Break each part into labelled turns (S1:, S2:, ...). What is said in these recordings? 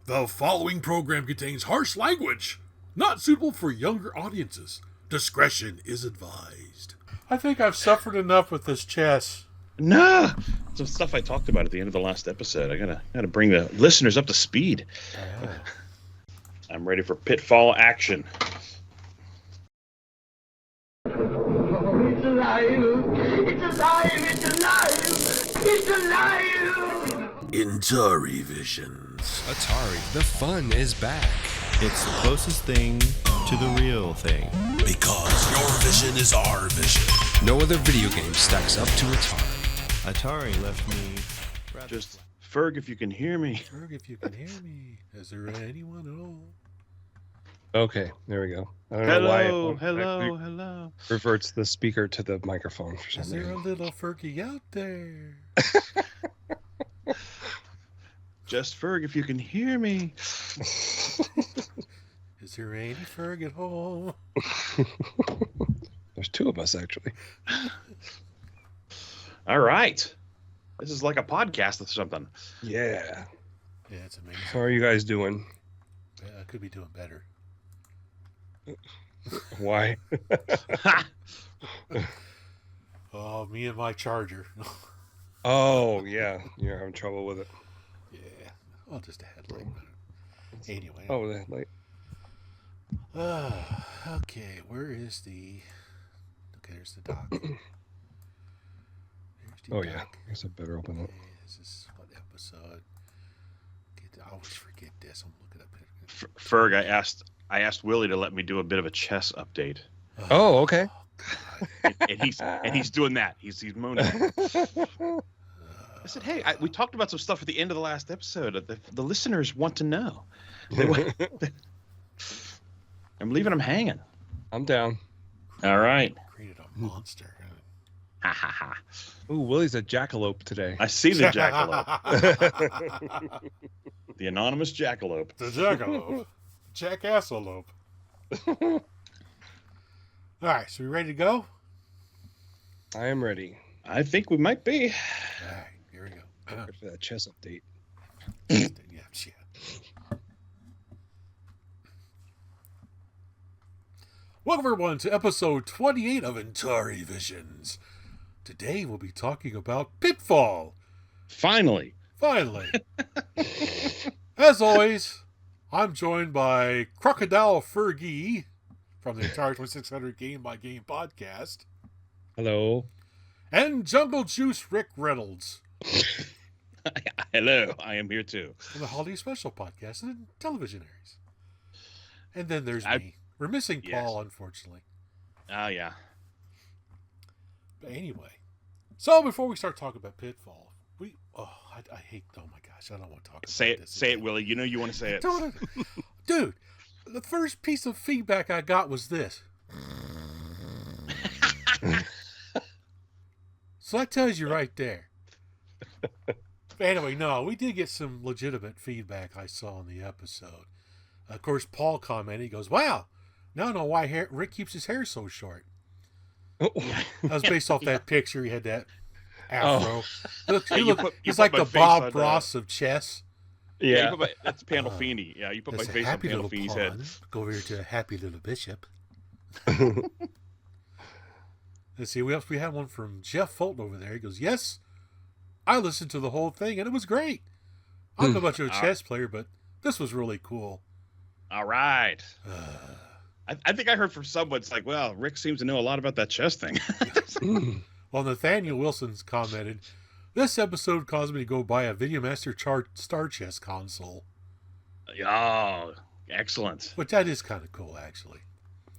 S1: The following program contains harsh language, not suitable for younger audiences. Discretion is advised. I think I've suffered enough with this chess.
S2: Nah, some stuff I talked about at the end of the last episode. I gotta bring the listeners up to speed. I'm ready for Pitfall action.
S3: It's alive! It's alive! It's alive! It's alive!
S1: InTariVisions.
S4: Atari, the fun is back.
S5: It's the closest thing to the real thing.
S1: Because your vision is our vision.
S4: No other video game stacks up to Atari.
S5: Atari left me
S2: Just Ferg, if you can hear me.
S1: Ferg, if you can hear me. Is there anyone at all?
S6: Okay, there we go. I don't know why it
S2: Hello.
S6: reverts the speaker to the microphone for some
S1: Is there a
S6: reason.
S1: little Fergie out there?
S2: Just Ferg, if you can hear me.
S1: Is there any Ferg at home?
S6: There's two of us, actually.
S2: All right. This is like a podcast or something.
S6: Yeah.
S1: Yeah, it's amazing.
S6: How are you guys doing?
S1: Yeah, I could be doing better.
S6: Why?
S1: Oh, me and my charger.
S6: Oh, yeah. You're having trouble with it.
S1: Yeah. Well, just a headlight. Anyway.
S6: Oh, the headlight.
S1: Okay, where is the... Okay, there's the dock. There's the
S6: Oh, yeah.
S1: dock.
S6: I guess I better open it.
S1: Okay, this is what episode? I always forget this. I'm looking up here.
S2: Ferg, I asked Willie to let me do a bit of a chess update.
S6: Oh, okay.
S2: and he's doing that. He's moaning. I said, hey, we talked about some stuff at the end of the last episode. The listeners want to know. I'm leaving them hanging.
S6: I'm down.
S2: All right.
S1: Created a monster.
S2: Ha ha ha.
S6: Ooh, Willie's a jackalope today.
S2: I see the jackalope. The anonymous jackalope.
S1: The jackalope. Jackassalope. All right, so we ready to go?
S6: I am ready.
S2: I think we might be.
S1: All right, here we go.
S6: Good for that chess update.
S1: Yeah. Welcome everyone to episode 28 of InTariVisions. Today we'll be talking about Pitfall.
S2: Finally.
S1: As always, I'm joined by Crocodile Fergie from the Atari 2600 Game by Game podcast,
S6: Hello.
S1: and Jungle Juice Rick Reynolds
S2: Hello. I am here too.
S1: from the Holiday Special podcast and Televisionaries. And then there's
S2: I-
S1: me. We're missing
S2: Yes.
S1: Paul, unfortunately.
S2: Oh, yeah.
S1: But anyway, so before we start talking about Pitfall, I hate. Oh my gosh, I don't want to talk about
S2: Say it.
S1: this.
S2: Say it,
S1: again.
S2: Willie. You know you want to say it.
S1: Dude, the first piece of feedback I got was this. So that tells you right there. But anyway, no, we did get some legitimate feedback I saw in the episode. Of course, Paul commented, he goes, wow, now I know why Rick keeps his hair so short.
S6: Oh.
S1: That was based off that picture. He had that afro. He's
S2: put
S1: like
S2: my
S1: the
S2: face
S1: Bob
S2: on,
S1: Ross of chess.
S6: Yeah.
S2: That's Pandolfini. Yeah, you put my
S1: That's a
S2: face on
S1: happy little
S2: Pandolfini's
S1: pawn.
S2: head.
S1: Go over here to a happy little bishop. Let's see, we had one from Jeff Fulton over there. He goes, yes, I listened to the whole thing, and it was great. I don't know about you a chess player, but this was really cool.
S2: All right. I think I heard from someone, it's like, well, Rick seems to know a lot about that chess thing.
S1: Well, Nathaniel Wilson's commented, this episode caused me to go buy a VideoMaster Star Chess console.
S2: Oh, excellent.
S1: Which that is kind of cool, actually.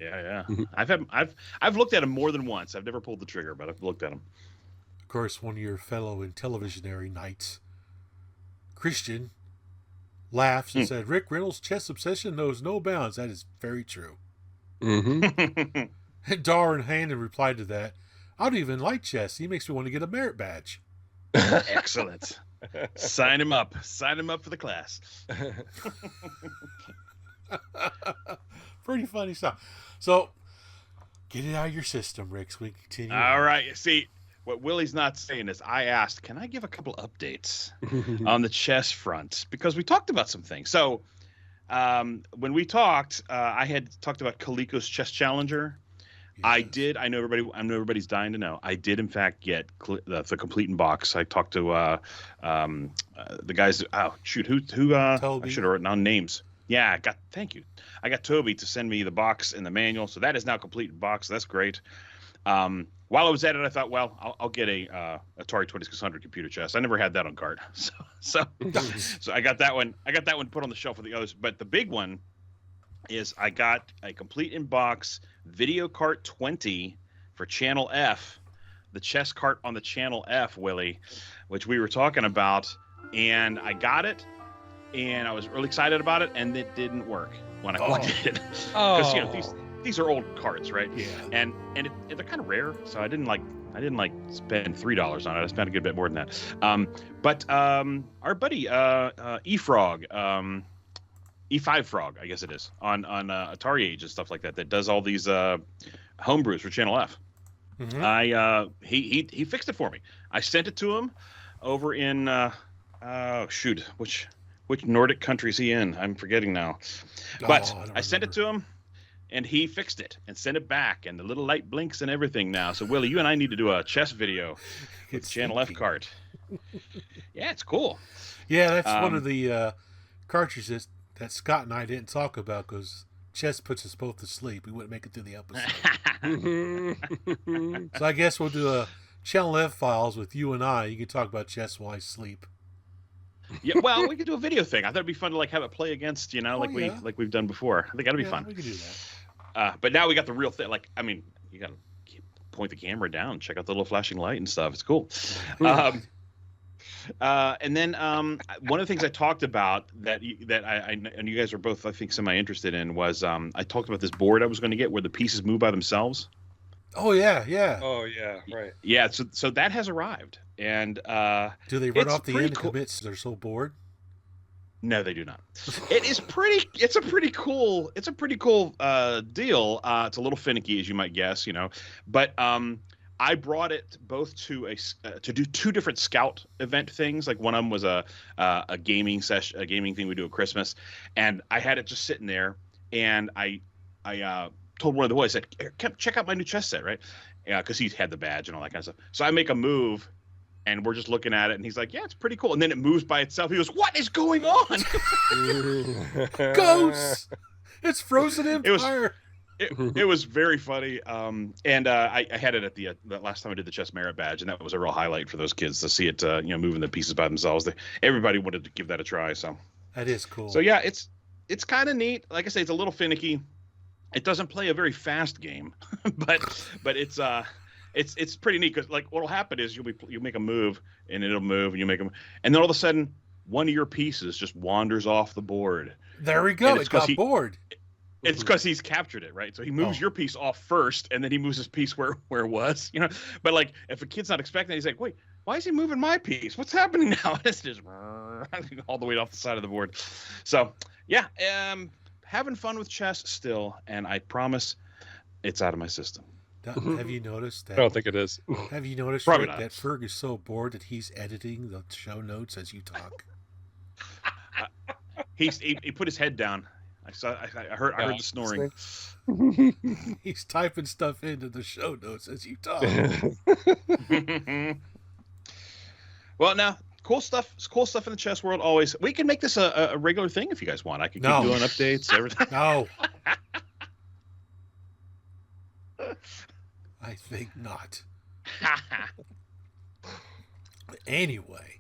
S2: Yeah. I've looked at him more than once. I've never pulled the trigger, but I've looked at him.
S1: Of course, one of your fellow Intellivisionary knights, Christian, laughs and said, Rick Reynolds' chess obsession knows no bounds. That is very true.
S6: Mm-hmm.
S1: And Darren Hannon replied to that, I don't even like chess. He makes me want to get a merit badge.
S2: Excellent. Sign him up. Sign him up for the class.
S1: Pretty funny stuff. So, get it out of your system, Rick, so we can continue.
S2: All right. See, what Willie's not saying is I asked, can I give a couple updates on the chess front? Because we talked about some things. So when we talked, I had talked about Kaliko's Chess Challenger.
S1: Yes.
S2: I know everybody's dying to know. I did, in fact, get the complete in box. I talked to the guys. Oh, shoot. Who I
S1: Toby.
S2: should have written down names. Yeah, thank you. I got Toby to send me the box and the manual. So that is now complete in box. So that's great. While I was at it, I thought, well, I'll get a Atari 2600 computer chess. I never had that on card, so I got that one. I got that one put on the shelf with the others. But the big one is I got a complete in box Video Cart 20 for Channel F, the chess cart on the Channel F, Willie, which we were talking about, and I got it, and I was really excited about it, and it didn't work when I plugged it in. Because these are old carts, right?
S1: Yeah.
S2: And they're kind of rare, so I didn't spend $3 on it. I spent a good bit more than that. But our buddy E5 Frog, I guess it is, on Atari Age and stuff like that does all these homebrews for Channel F.
S1: Mhm.
S2: He fixed it for me. I sent it to him over in which Nordic country is he in? I'm forgetting now. But I sent it to him, and he fixed it and sent it back, and the little light blinks and everything now. So Willie, you and I need to do a chess video with Channel F cart. Yeah, it's cool.
S1: Yeah, that's one of the cartridges that Scott and I didn't talk about because chess puts us both to sleep. We wouldn't make it through the episode. So I guess we'll do a Channel F files with you and I. You can talk about chess while I sleep.
S2: Yeah, well, we could do a video thing. I thought it'd be fun to have it play against, like we've done before. I think that'd be fun.
S1: We could do that.
S2: But now we got the real thing. You gotta point the camera down, check out the little flashing light and stuff. It's cool. And then one of the things I talked about that I and you guys are both, I think, semi-interested in was I talked about this board I was going to get where the pieces move by themselves.
S1: Oh yeah.
S6: Oh yeah, right.
S2: Yeah, so that has arrived, and
S1: do they run
S2: it's
S1: off the
S2: pretty
S1: end
S2: cool.
S1: commits? They're so bored.
S2: No, they do not. It's a pretty cool deal. It's a little finicky, as you might guess, but I brought it both to to do two different scout event things. Like one of them was a gaming session, a gaming thing we do at Christmas, and I had it just sitting there, and I told one of the boys, I said, check out my new chess set, right? Yeah, because he had the badge and all that kind of stuff. So I make a move, and we're just looking at it, and he's like, yeah, it's pretty cool. And then it moves by itself. He goes, what is going on?
S1: Ghosts! It's frozen empire.
S2: It was very funny. And I had it at the last time I did the Chess Merit Badge, and that was a real highlight for those kids to see it, moving the pieces by themselves. Everybody wanted to give that a try. So
S1: That is cool.
S2: So yeah, it's kind of neat. Like I say, it's a little finicky. It doesn't play a very fast game, but it's pretty neat because what'll happen is you make a move and it'll move and you make them, and then all of a sudden one of your pieces just wanders off the board.
S1: There we go. It got bored.
S2: It's because he's captured it, right? So he moves your piece off first, and then he moves his piece where it was, But if a kid's not expecting it, he's like, wait, why is he moving my piece? What's happening now? It's just all the way off the side of the board. So yeah, having fun with chess still, and I promise it's out of my system.
S1: Have you noticed that?
S6: I don't think it is.
S1: Have you noticed,
S2: Probably
S1: Rick,
S2: not.
S1: that Ferg is so bored that he's editing the show notes as you talk?
S2: He put his head down. I heard the snoring.
S1: He's typing stuff into the show notes as you talk.
S2: Well, now cool stuff in the chess world. Always, we can make this a regular thing if you guys want. I can keep doing updates, everything.
S1: No, I think not. Anyway,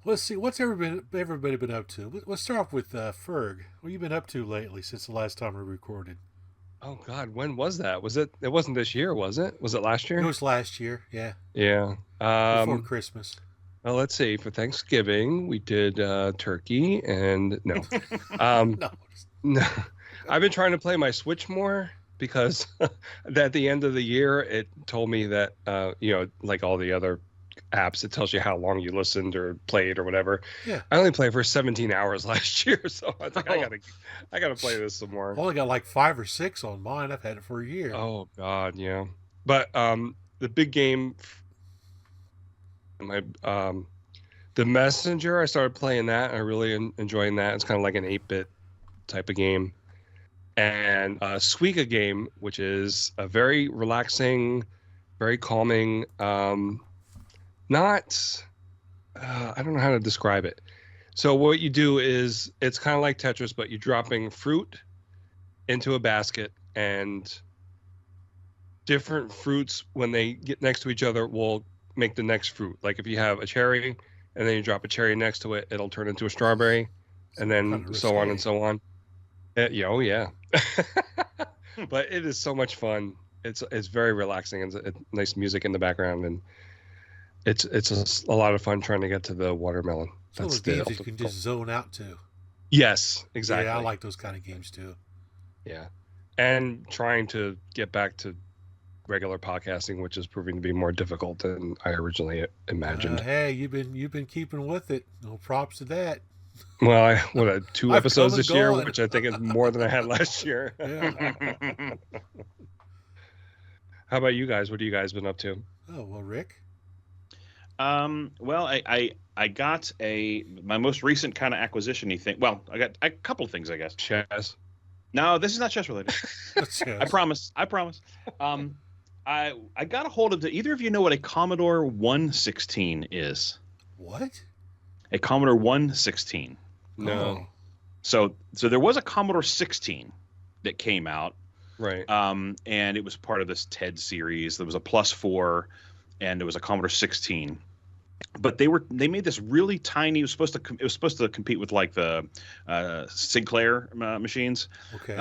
S1: let's see. What's everybody been up to? Let's start off with Ferg. What have you been up to lately since the last time we recorded?
S6: Oh God, when was that? Was it? It wasn't this year, was it? Was it last year?
S1: It was last year. Yeah.
S6: Yeah.
S1: Before Christmas.
S6: Well, let's see. For Thanksgiving, we did turkey and no. No. I've been trying to play my Switch more because at the end of the year, it told me that, like all the other apps, it tells you how long you listened or played or whatever.
S1: Yeah.
S6: I only played for 17 hours last year, so I think I gotta play this some more.
S1: I only got like 5 or 6 on mine. I've had it for a year.
S6: Oh God, yeah. But the big game My The Messenger, I started playing that. I really enjoying that. It's kind of like an 8-bit type of game. And Suica game, which is a very relaxing, very calming. Not, I don't know how to describe it. So what you do is it's kind of like Tetris, but you're dropping fruit into a basket, and different fruits, when they get next to each other, will make the next fruit. Like if you have a cherry and then you drop a cherry next to it, it'll turn into a strawberry, and then so on and so on. Yeah, oh yeah. But it is so much fun. It's very relaxing, and it's nice music in the background, and it's a lot of fun trying to get to the watermelon.
S1: Some of those games you can just zone out to.
S6: Yes, exactly.
S1: Yeah, I like those kind of games too.
S6: Yeah, and trying to get back to regular podcasting, which is proving to be more difficult than I originally imagined.
S1: Hey, you've been keeping with it. No props to that.
S6: Well, I 2 episodes this year, which I think is more than I had last year.
S1: Yeah.
S6: How about you guys? What have you guys been up to?
S1: Oh well, Rick.
S2: Well, I got my most recent kind of acquisition-y thing. Well, I got a couple of things, I guess.
S6: Chess.
S2: No, this is not chess related. I promise. I got a hold of either of you know what a Commodore 116 is?
S1: What?
S2: A Commodore 116.
S6: No.
S2: So there was a Commodore 16 that came out.
S6: Right.
S2: And it was part of this TED series. There was a Plus4, and there was a Commodore 16. But they made this really tiny. It was supposed to compete with like the Sinclair machines.
S1: Okay.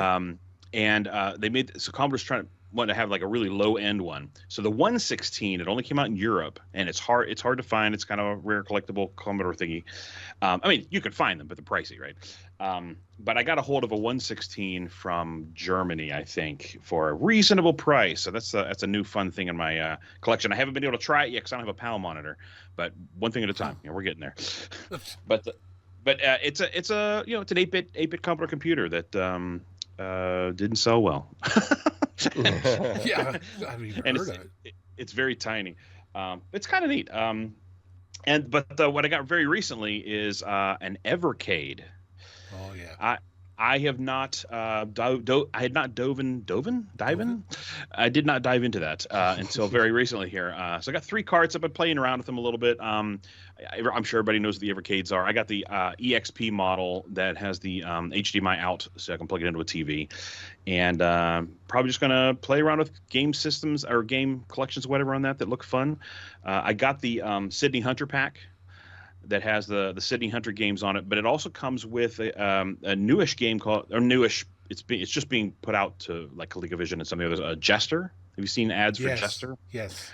S2: They made so Commodore's wanted to have like a really low end one. So the 116, it only came out in Europe, and it's hard to find. It's kind of a rare collectible Commodore thingy. I mean, you could find them, but they're pricey, right? But I got a hold of a 116 from Germany, I think, for a reasonable price. So that's a new fun thing in my collection. I haven't been able to try it yet because I don't have a PAL monitor, but one thing at a time. We're getting there. But it's an 8-bit Commodore computer that didn't sell well.
S1: Yeah, I've even heard of it.
S2: It's very tiny. It's kind of neat. But what I got very recently is an Evercade.
S1: Oh yeah.
S2: I have not I had not dove in. I did not dive into that until very recently here. So I got 3 carts. I've been playing around with them a little bit. I'm sure everybody knows what the Evercades are. I got the EXP model that has the HDMI out, so I can plug it into a TV. And probably just gonna play around with game systems or game collections, whatever on that look fun. I got the Sydney Hunter pack that has the Sydney Hunter games on it, but it also comes with a newish game newish. It's just being put out to like ColecoVision and some of the others. Jester. Have you seen ads for Jester?
S1: Yes.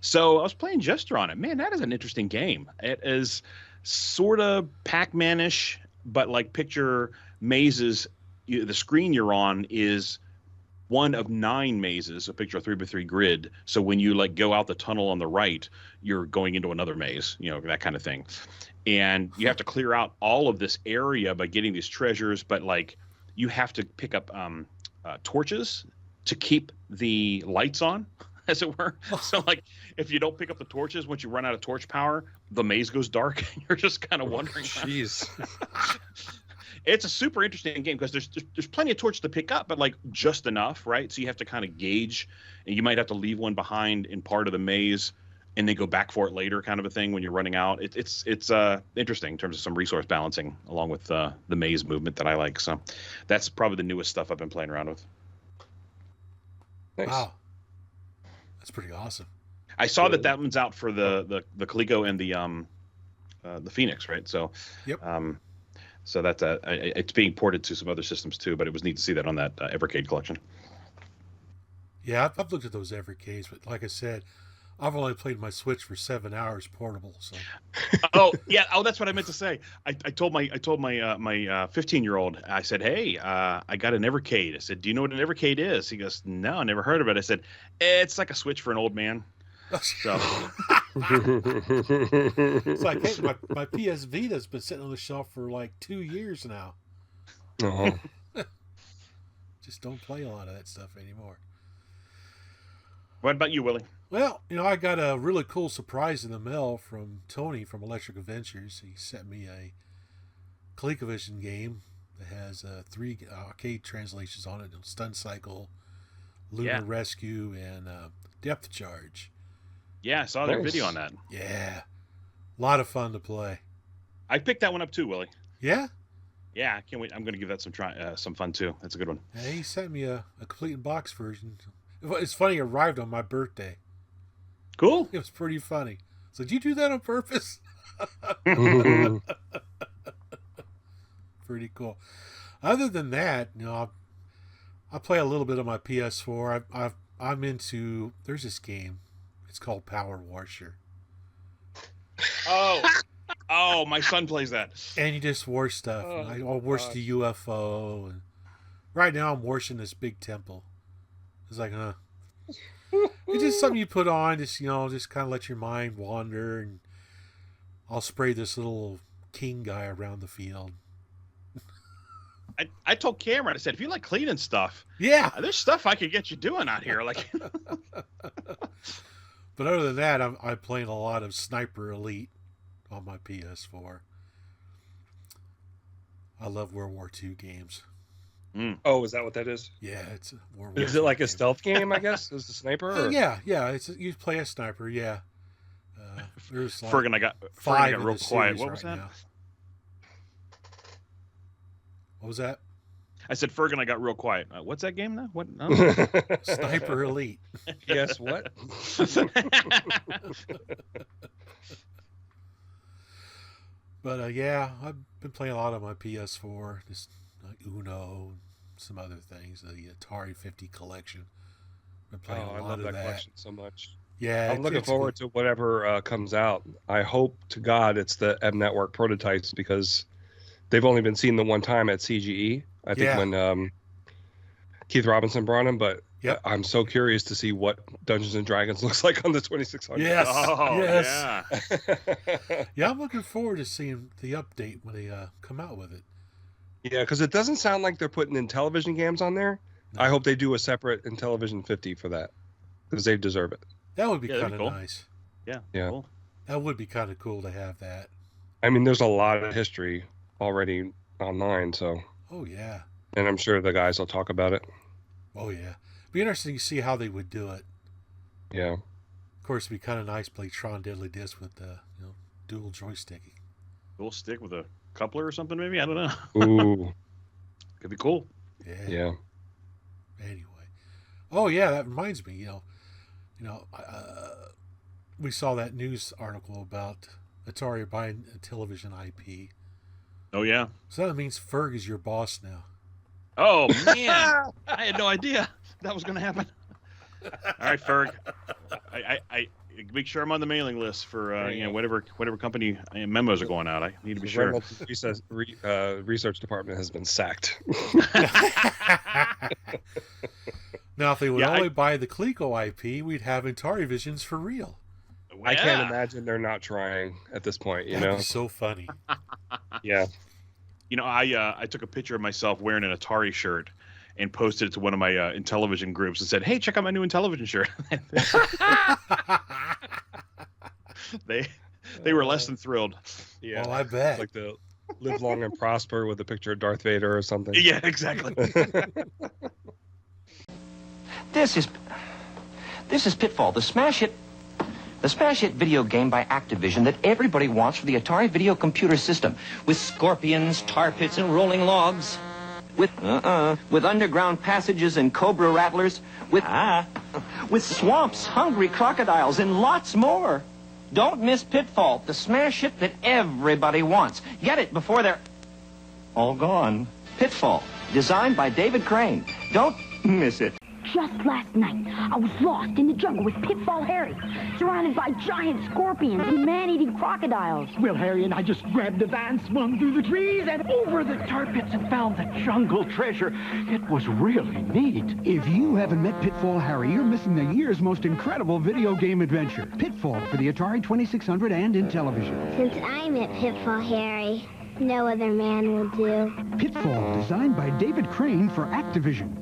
S2: So I was playing Jester on it. Man, that is an interesting game. It is sort of Pac-Man-ish, but like picture mazes. The screen you're on is one of 9 mazes, a picture of 3x3 grid. So when you like go out the tunnel on the right, you're going into another maze, that kind of thing. And you have to clear out all of this area by getting these treasures, but like you have to pick up torches to keep the lights on, as it were. So like if you don't pick up the torches, once you run out of torch power, the maze goes dark. You're just kind of wondering.
S6: Jeez.
S2: It's a super interesting game because there's plenty of torches to pick up, but like just enough, right? So you have to kind of gauge, and you might have to leave one behind in part of the maze, and then go back for it later, kind of a thing when you're running out. It's interesting in terms of some resource balancing along with the maze movement that I like. So that's probably the newest stuff I've been playing around with.
S6: Nice.
S1: Wow, that's pretty awesome.
S2: I saw that one's out for the Coleco and the Phoenix, right? So
S1: yep.
S2: So that's it's being ported to some other systems too, but it was neat to see that on that Evercade collection.
S1: Yeah, I've looked at those Evercades, but like I said, I've only played my Switch for 7 hours portable. So.
S2: Oh yeah. Oh, that's what I meant to say. I told my 15-year-old. I said, hey, I got an Evercade. I said, do you know what an Evercade is? He goes, no, I never heard of it. I said, it's like a Switch for an old man. So.
S1: It's like, hey, my PS Vita's been sitting on the shelf for like 2 years now.
S6: Uh-huh.
S1: Just don't play a lot of that stuff anymore.
S2: What about you, Willie?
S1: Well, I got a really cool surprise in the mail from Tony from Electric Adventures. He sent me a ColecoVision game that has 3 arcade translations on it: Stun Cycle, Lunar Rescue, and Depth Charge.
S2: Yeah, I saw their video on that.
S1: Yeah, a lot of fun to play.
S2: I picked that one up too, Willie.
S1: Yeah?
S2: Yeah, I can't wait. I'm going to give that some fun too. That's a good one.
S1: Yeah, he sent me a complete in box version. It's funny, it arrived on my birthday.
S2: Cool.
S1: It was pretty funny. So did you do that on purpose? Pretty cool. Other than that, I play a little bit on my PS4. I'm into. There's this game. It's called Power Washer.
S2: Oh, my son plays that.
S1: And you just wash stuff. I'll wash the UFO. And right now I'm washing this big temple. It's like, it's just something you put on, just kind of let your mind wander, and I'll spray this little king guy around the field.
S2: I told Cameron, I said, if you like cleaning stuff,
S1: yeah,
S2: there's stuff I could get you doing out here. Like,
S1: but other than that, I'm playing a lot of Sniper Elite on my PS4. I love World War II games.
S6: Oh, is that what that is?
S1: Yeah, it's a World War
S6: Is it like
S1: game.
S6: a stealth game, I guess? Is the sniper? Or?
S1: Yeah. You play a sniper, yeah. There's like
S2: Ferg and I got
S1: five
S2: real
S1: in the
S2: quiet.
S1: series
S2: What was
S1: right
S2: that?
S1: now. What was that?
S2: I said Ferg and I got real quiet. What's that game now? What? No.
S1: Sniper Elite.
S6: Yes, what?
S1: But yeah, I've been playing a lot on my PS4. Just like Uno, and some other things. The Atari 50 collection. Been playing a
S6: I
S1: lot
S6: love
S1: of
S6: that
S1: that.
S6: collection so much.
S1: Yeah,
S6: I'm looking forward to whatever comes out. I hope to God it's the M Network prototypes because they've only been seen the one time at CGE. I think when Keith Robinson brought them, but
S1: Yep.
S6: I'm so curious to see what Dungeons and Dragons looks like on the 2600.
S1: Yes.
S2: Oh,
S1: yes.
S2: yeah.
S1: Yeah, I'm looking forward to seeing the update when they come out with it.
S6: Yeah, because it doesn't sound like they're putting Intellivision games on there.
S1: No.
S6: I hope they do a separate Intellivision 50 for that because they deserve it.
S1: That would be
S2: Yeah, that'd
S1: kind
S2: be
S1: of
S2: cool.
S1: nice.
S2: Yeah.
S6: Yeah.
S2: Cool.
S1: That would be kind of cool to have that.
S6: I mean, there's a lot of history already online, so,
S1: Oh, yeah.
S6: and I'm sure the guys will talk about it.
S1: Oh, yeah. Be interesting to see how they would do it.
S6: Yeah.
S1: Of course, it'd be kind of nice to play Tron Deadly Disc with dual joysticking.
S2: We'll stick with a coupler or something, maybe. I don't know.
S6: Ooh.
S2: Could be cool.
S1: Yeah.
S6: Yeah.
S1: Anyway. Oh, yeah, that reminds me, we saw that news article about Atari buying a television IP.
S2: Oh yeah.
S1: So that means Ferg is your boss now.
S2: Oh man, I had no idea that was going to happen. All right, Ferg. I make sure I'm on the mailing list for whatever company memos are going out. I need to be sure.
S6: Reynolds' research department has been sacked.
S1: Now, if they would
S2: Yeah,
S1: only buy the Coleco IP, we'd have InTariVisions for real.
S6: I can't imagine they're not trying at this point.
S1: That'd be so funny.
S6: Yeah.
S2: I took a picture of myself wearing an Atari shirt and posted it to one of my Intellivision groups and said, "Hey, check out my new Intellivision shirt." They were less than thrilled.
S6: Yeah.
S1: Well, I bet.
S6: Like the live long and prosper with a picture of Darth Vader or something.
S2: Yeah, exactly.
S7: This is Pitfall, the smash hit video game by Activision that everybody wants for the Atari video computer system, with scorpions, tar pits, and rolling logs, with underground passages and cobra rattlers, with swamps, hungry crocodiles, and lots more. Don't miss Pitfall, the smash hit that everybody wants. Get it before they're all gone. Pitfall, designed by David Crane. Don't miss it.
S8: Just last night, I was lost in the jungle with Pitfall Harry, surrounded by giant scorpions and man-eating crocodiles.
S9: Well, Harry and I just grabbed the van, swung through the trees, and over the tar pits and found the jungle treasure. It was really neat.
S10: If you haven't met Pitfall Harry, you're missing the year's most incredible video game adventure. Pitfall for the Atari 2600 and Intellivision.
S11: Since I met Pitfall Harry, no other man will do.
S10: Pitfall, designed by David Crane for Activision.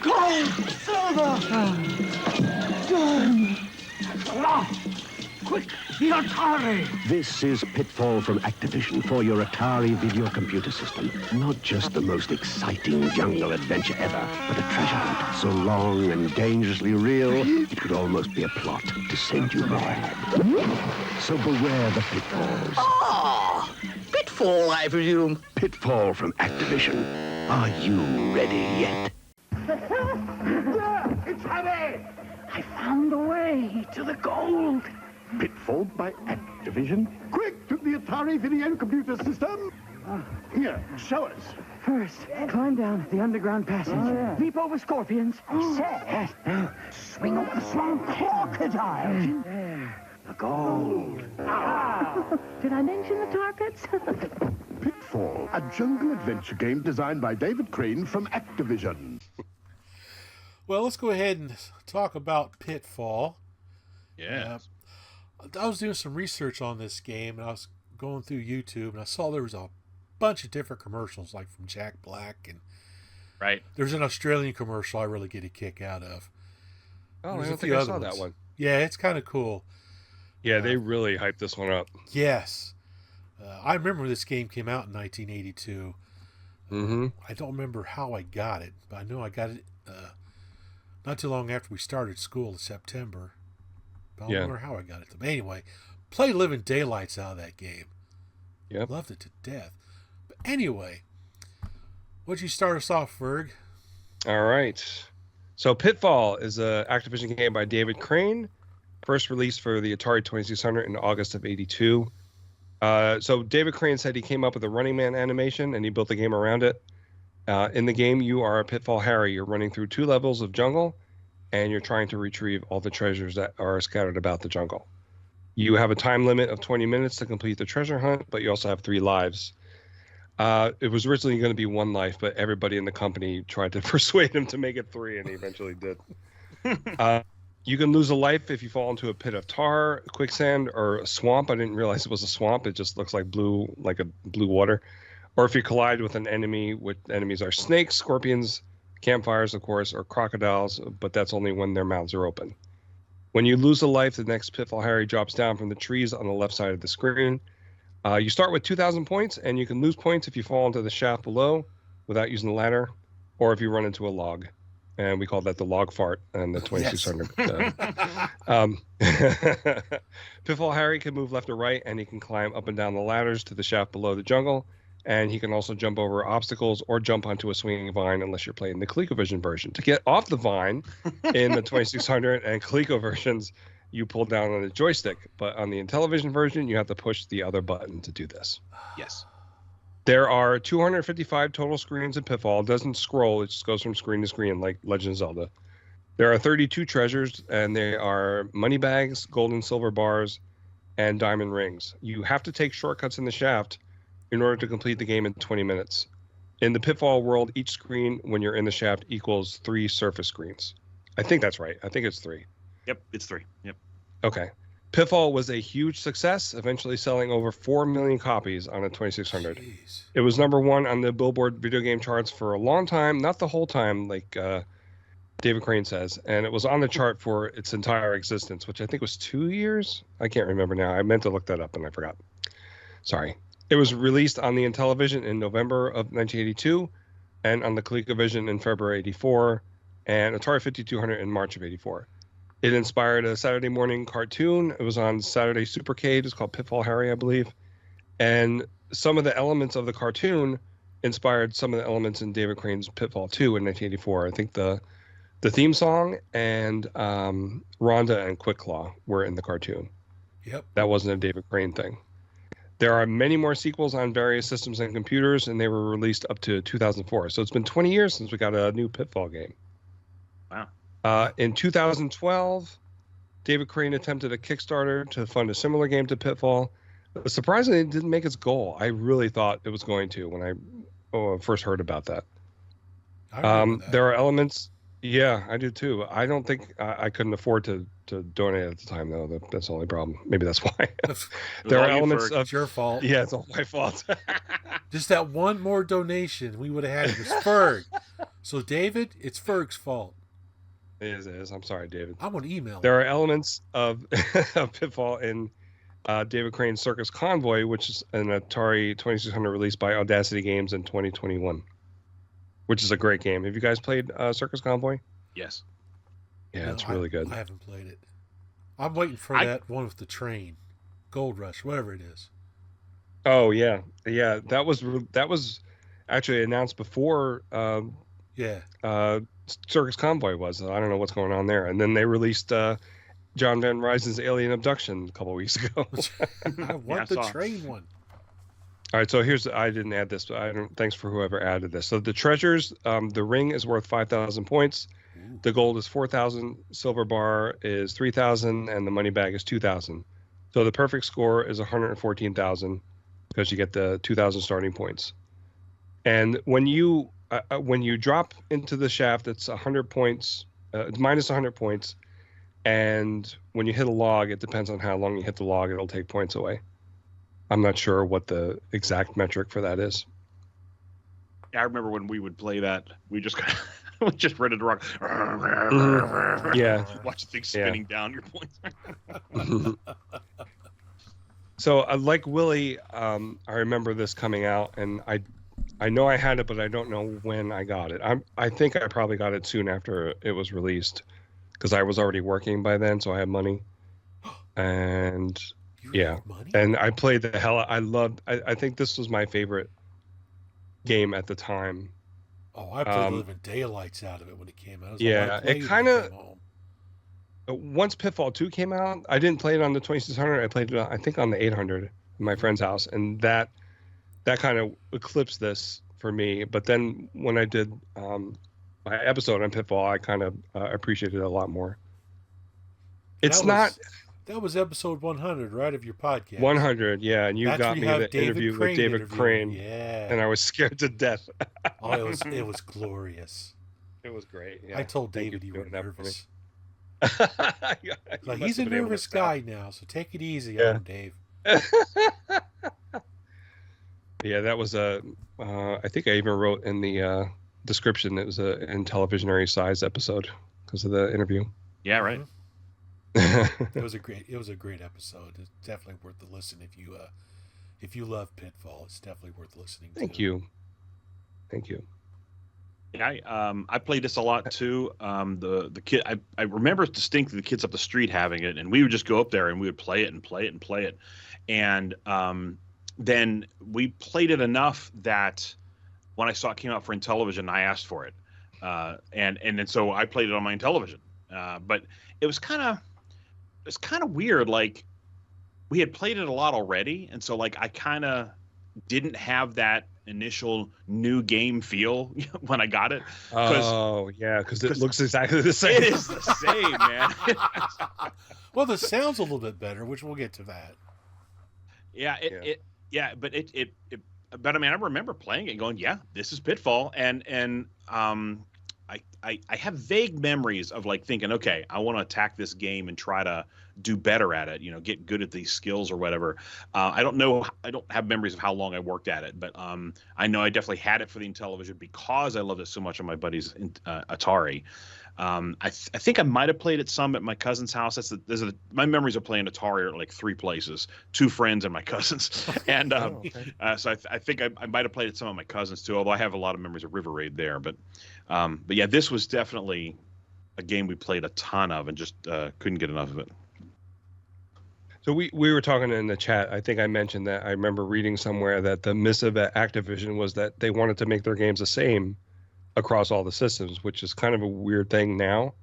S9: Gold! Silver! Quick, the Atari!
S12: This is Pitfall from Activision for your Atari video computer system. Not just the most exciting jungle adventure ever, but a treasure hunt so long and dangerously real, it could almost be a plot to send you mad. So beware the pitfalls.
S13: Ah! Pitfall, I presume.
S12: Pitfall from Activision. Are you ready yet?
S9: It's Harry! I found the way to the gold.
S14: Pitfall by Activision? Quick, to the Atari video computer system! Here, show us.
S10: First, climb down the underground passage. Leap over scorpions.
S9: Swing over the swamp crocodile.
S10: There.
S14: The gold.
S8: Did I mention the tar pits?
S14: Pitfall, a jungle adventure game designed by David Crane from Activision.
S1: Well, let's go ahead and talk about Pitfall.
S2: Yeah.
S1: I was doing some research on this game, and I was going through YouTube, and I saw there was a bunch of different commercials, like from Jack Black, and
S2: right.
S1: There's an Australian commercial I really get a kick out of.
S6: Oh,
S1: There's
S6: I don't think I saw that one.
S1: Yeah, it's kind of cool.
S6: Yeah, they really hyped this one up.
S1: Yes. I remember this game came out in 1982.
S6: Mm-hmm.
S1: I don't remember how I got it, but I know I got it not too long after we started school in September. I don't remember how I got it. But anyway, played living daylights out of that game.
S6: Yep.
S1: Loved it to death. But anyway, what'd you start us off, Ferg?
S6: All right. So Pitfall is an Activision game by David Crane, first released for the Atari 2600 in August of 82. So David Crane said he came up with a Running Man animation, and he built the game around it. In the game, you are a Pitfall Harry. You're running through 2 levels of jungle, and you're trying to retrieve all the treasures that are scattered about the jungle. You have a time limit of 20 minutes to complete the treasure hunt, but you also have 3 lives. It was originally going to be 1 life, but everybody in the company tried to persuade him to make it 3, and he eventually did. You can lose a life if you fall into a pit of tar, quicksand, or a swamp. I didn't realize it was a swamp. It just looks like a blue water. Or if you collide with an enemy, which enemies are snakes, scorpions, campfires, of course, or crocodiles, but that's only when their mouths are open. When you lose a life, the next Pitfall Harry drops down from the trees on the left side of the screen. You start with 2,000 points, and you can lose points if you fall into the shaft below without using the ladder, or if you run into a log. And we call that the log fart and the 2600. Yes. Pitfall Harry can move left or right, and he can climb up and down the ladders to the shaft below the jungle. And he can also jump over obstacles or jump onto a swinging vine unless you're playing the ColecoVision version. To get off the vine in the 2600 and Coleco versions, you pull down on the joystick. But on the InTariVision version, you have to push the other button to do this.
S2: Yes.
S6: There are 255 total screens in Pitfall. It doesn't scroll. It just goes from screen to screen like Legend of Zelda. There are 32 treasures, and they are money bags, gold and silver bars, and diamond rings. You have to take shortcuts in the shaft in order to complete the game in 20 minutes. In the Pitfall world, each screen when you're in the shaft equals 3 surface screens. I think that's right. I think it's 3.
S2: Yep, it's 3. Yep.
S6: Okay. Pitfall was a huge success, eventually selling over 4 million copies on a 2600.
S1: Jeez.
S6: It was #1 on the Billboard video game charts for a long time, not the whole time like David Crane says, and it was on the chart for its entire existence, which I think was 2 years. I can't remember now. I meant to look that up and I forgot. Sorry. It was released on the InTariVision in November of 1982, and on the ColecoVision in February 84, and Atari 5200 in March of 84. It inspired a Saturday morning cartoon. It was on Saturday Supercade. It's called Pitfall Harry, I believe. And some of the elements of the cartoon inspired some of the elements in David Crane's Pitfall 2 in 1984. I think the theme song and Rhonda and Quick Claw were in the cartoon.
S1: Yep.
S6: That wasn't a David Crane thing. There are many more sequels on various systems and computers, and they were released up to 2004. So it's been 20 years since we got a new Pitfall game.
S2: Wow.
S6: In 2012, David Crane attempted a Kickstarter to fund a similar game to Pitfall. Surprisingly, it didn't make its goal. I really thought it was going to when I first heard about that. There are elements. Yeah, I do too. I don't think I couldn't afford to donate at the time, though. That's the only problem. Maybe that's why. There are elements of...
S1: It's your fault.
S6: Yeah, it's all my fault.
S1: Just that one more donation we would have had. It was Ferg. So, David, it's Ferg's fault.
S6: It is. I'm sorry, David.
S1: I want to email.
S6: There are elements of, of Pitfall in David Crane's Circus Convoy, which is an Atari 2600 released by Audacity Games in 2021, which is a great game. Have you guys played Circus Convoy?
S2: Yes.
S6: Yeah,
S1: No,
S6: it's really good.
S1: I haven't played it. I'm waiting for that one with the train, Gold Rush, whatever it is.
S6: Oh yeah, yeah. That was actually announced before. Circus Convoy was. I don't know what's going on there. And then they released John Van Ryzen's Alien Abduction a couple weeks ago.
S1: I want the train one.
S6: All right, so I didn't add this, but thanks for whoever added this. So the treasures, the ring is worth 5,000 points. Ooh. The gold is 4,000, silver bar is 3,000, and the money bag is 2,000. So the perfect score is 114,000 because you get the 2,000 starting points. And when you drop into the shaft, it's 100 points, it's minus 100 points. And when you hit a log, it depends on how long you hit the log, it'll take points away. I'm not sure what the exact metric for that is.
S2: I remember when we would play that, we just we just read it wrong.
S6: Yeah.
S2: Watch the thing spinning down your points.
S6: So, like Willie, I remember this coming out, and I know I had it, but I don't know when I got it. I think I probably got it soon after it was released, because I was already working by then, so I had money. And and I played the hell. I think this was my favorite game at the time.
S1: Oh, I played the living daylights out of it when it came out.
S6: It kind of. Once Pitfall 2 came out, I didn't play it on the 2600. I played it, I think, on the 800 in my friend's house, and that kind of eclipsed this for me. But then when I did my episode on Pitfall, I kind of appreciated it a lot more.
S1: That was episode 100, right, of your podcast?
S6: 100, yeah, and you got me the interview with David Crane.
S1: Yeah,
S6: and I was scared to death.
S1: Oh, it was glorious.
S6: It was great. Yeah.
S1: I told David you were nervous.
S6: Like,
S1: he's a nervous guy now, so take it easy on him, Dave.
S6: Yeah, that was I think I even wrote in the description it was a InTariVisionary size episode because of the interview.
S2: Yeah, right.
S1: It was a great episode. It's definitely worth the listen if you love Pitfall. It's definitely worth listening to.
S6: Thank you.
S2: Yeah, I played this a lot too. The kid, I remember distinctly the kids up the street having it, and we would just go up there and we would play it and play it and play it, and then we played it enough that when I saw it came out for InTelevision, I asked for it, and then so I played it on my InTelevision, but it was kind of weird. Like we had played it a lot already, and so like I kind of didn't have that initial new game feel when I got it.
S6: Oh yeah, because it looks exactly the same.
S2: It is the same, man.
S1: Well, the sound's a little bit better, which we'll get to that.
S2: But I mean, I remember playing it and going, yeah, this is Pitfall, and I have vague memories of like thinking, okay, I want to attack this game and try to do better at it, get good at these skills or whatever. I don't have memories of how long I worked at it, but I know I definitely had it for the InTelevision because I loved it so much on my buddy's Atari. I think I might have played it some at my cousin's house. My memories of playing Atari are like 3 places: 2 friends and my cousins. And so I think I might have played it some of my cousins too, although I have a lot of memories of River Raid there. But yeah, this was definitely a game we played a ton of and just couldn't get enough of it.
S6: So we were talking in the chat. I think I mentioned that I remember reading somewhere that the missive at Activision was that they wanted to make their games the same across all the systems, which is kind of a weird thing now,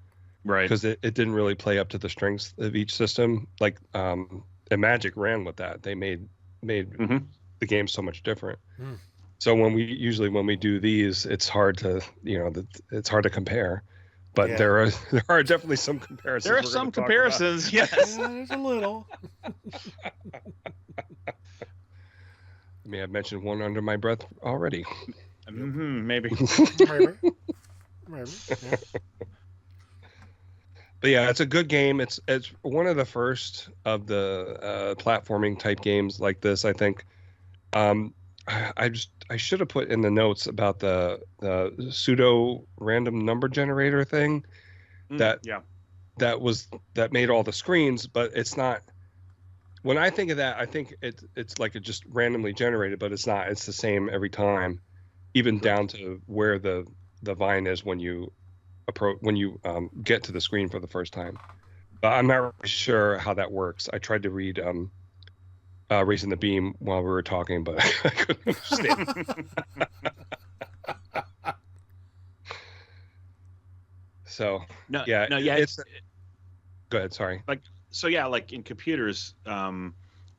S2: right?
S6: Because it didn't really play up to the strengths of each system. Like and Magic ran with that. They made the game so much different. So when we do these, it's hard to it's hard to compare. But there are definitely some comparisons.
S2: There are some comparisons, yes.
S1: Yeah, there's a little.
S6: I mean, I've mentioned one under my breath already.
S2: Maybe.
S1: Maybe. Yeah.
S6: But yeah, it's a good game. It's one of the first of the platforming type games like this, I think. I should have put in the notes about the pseudo random number generator thing. that made all the screens, but it's not. When I think of that, I think it's like it just randomly generated, but it's not. It's the same every time, even down to where the vine is when you get to the screen for the first time. But I'm not really sure how that works. I tried to read Raising the Beam while we were talking, but I couldn't understand. So it's. Go ahead. Sorry.
S2: Like in computers,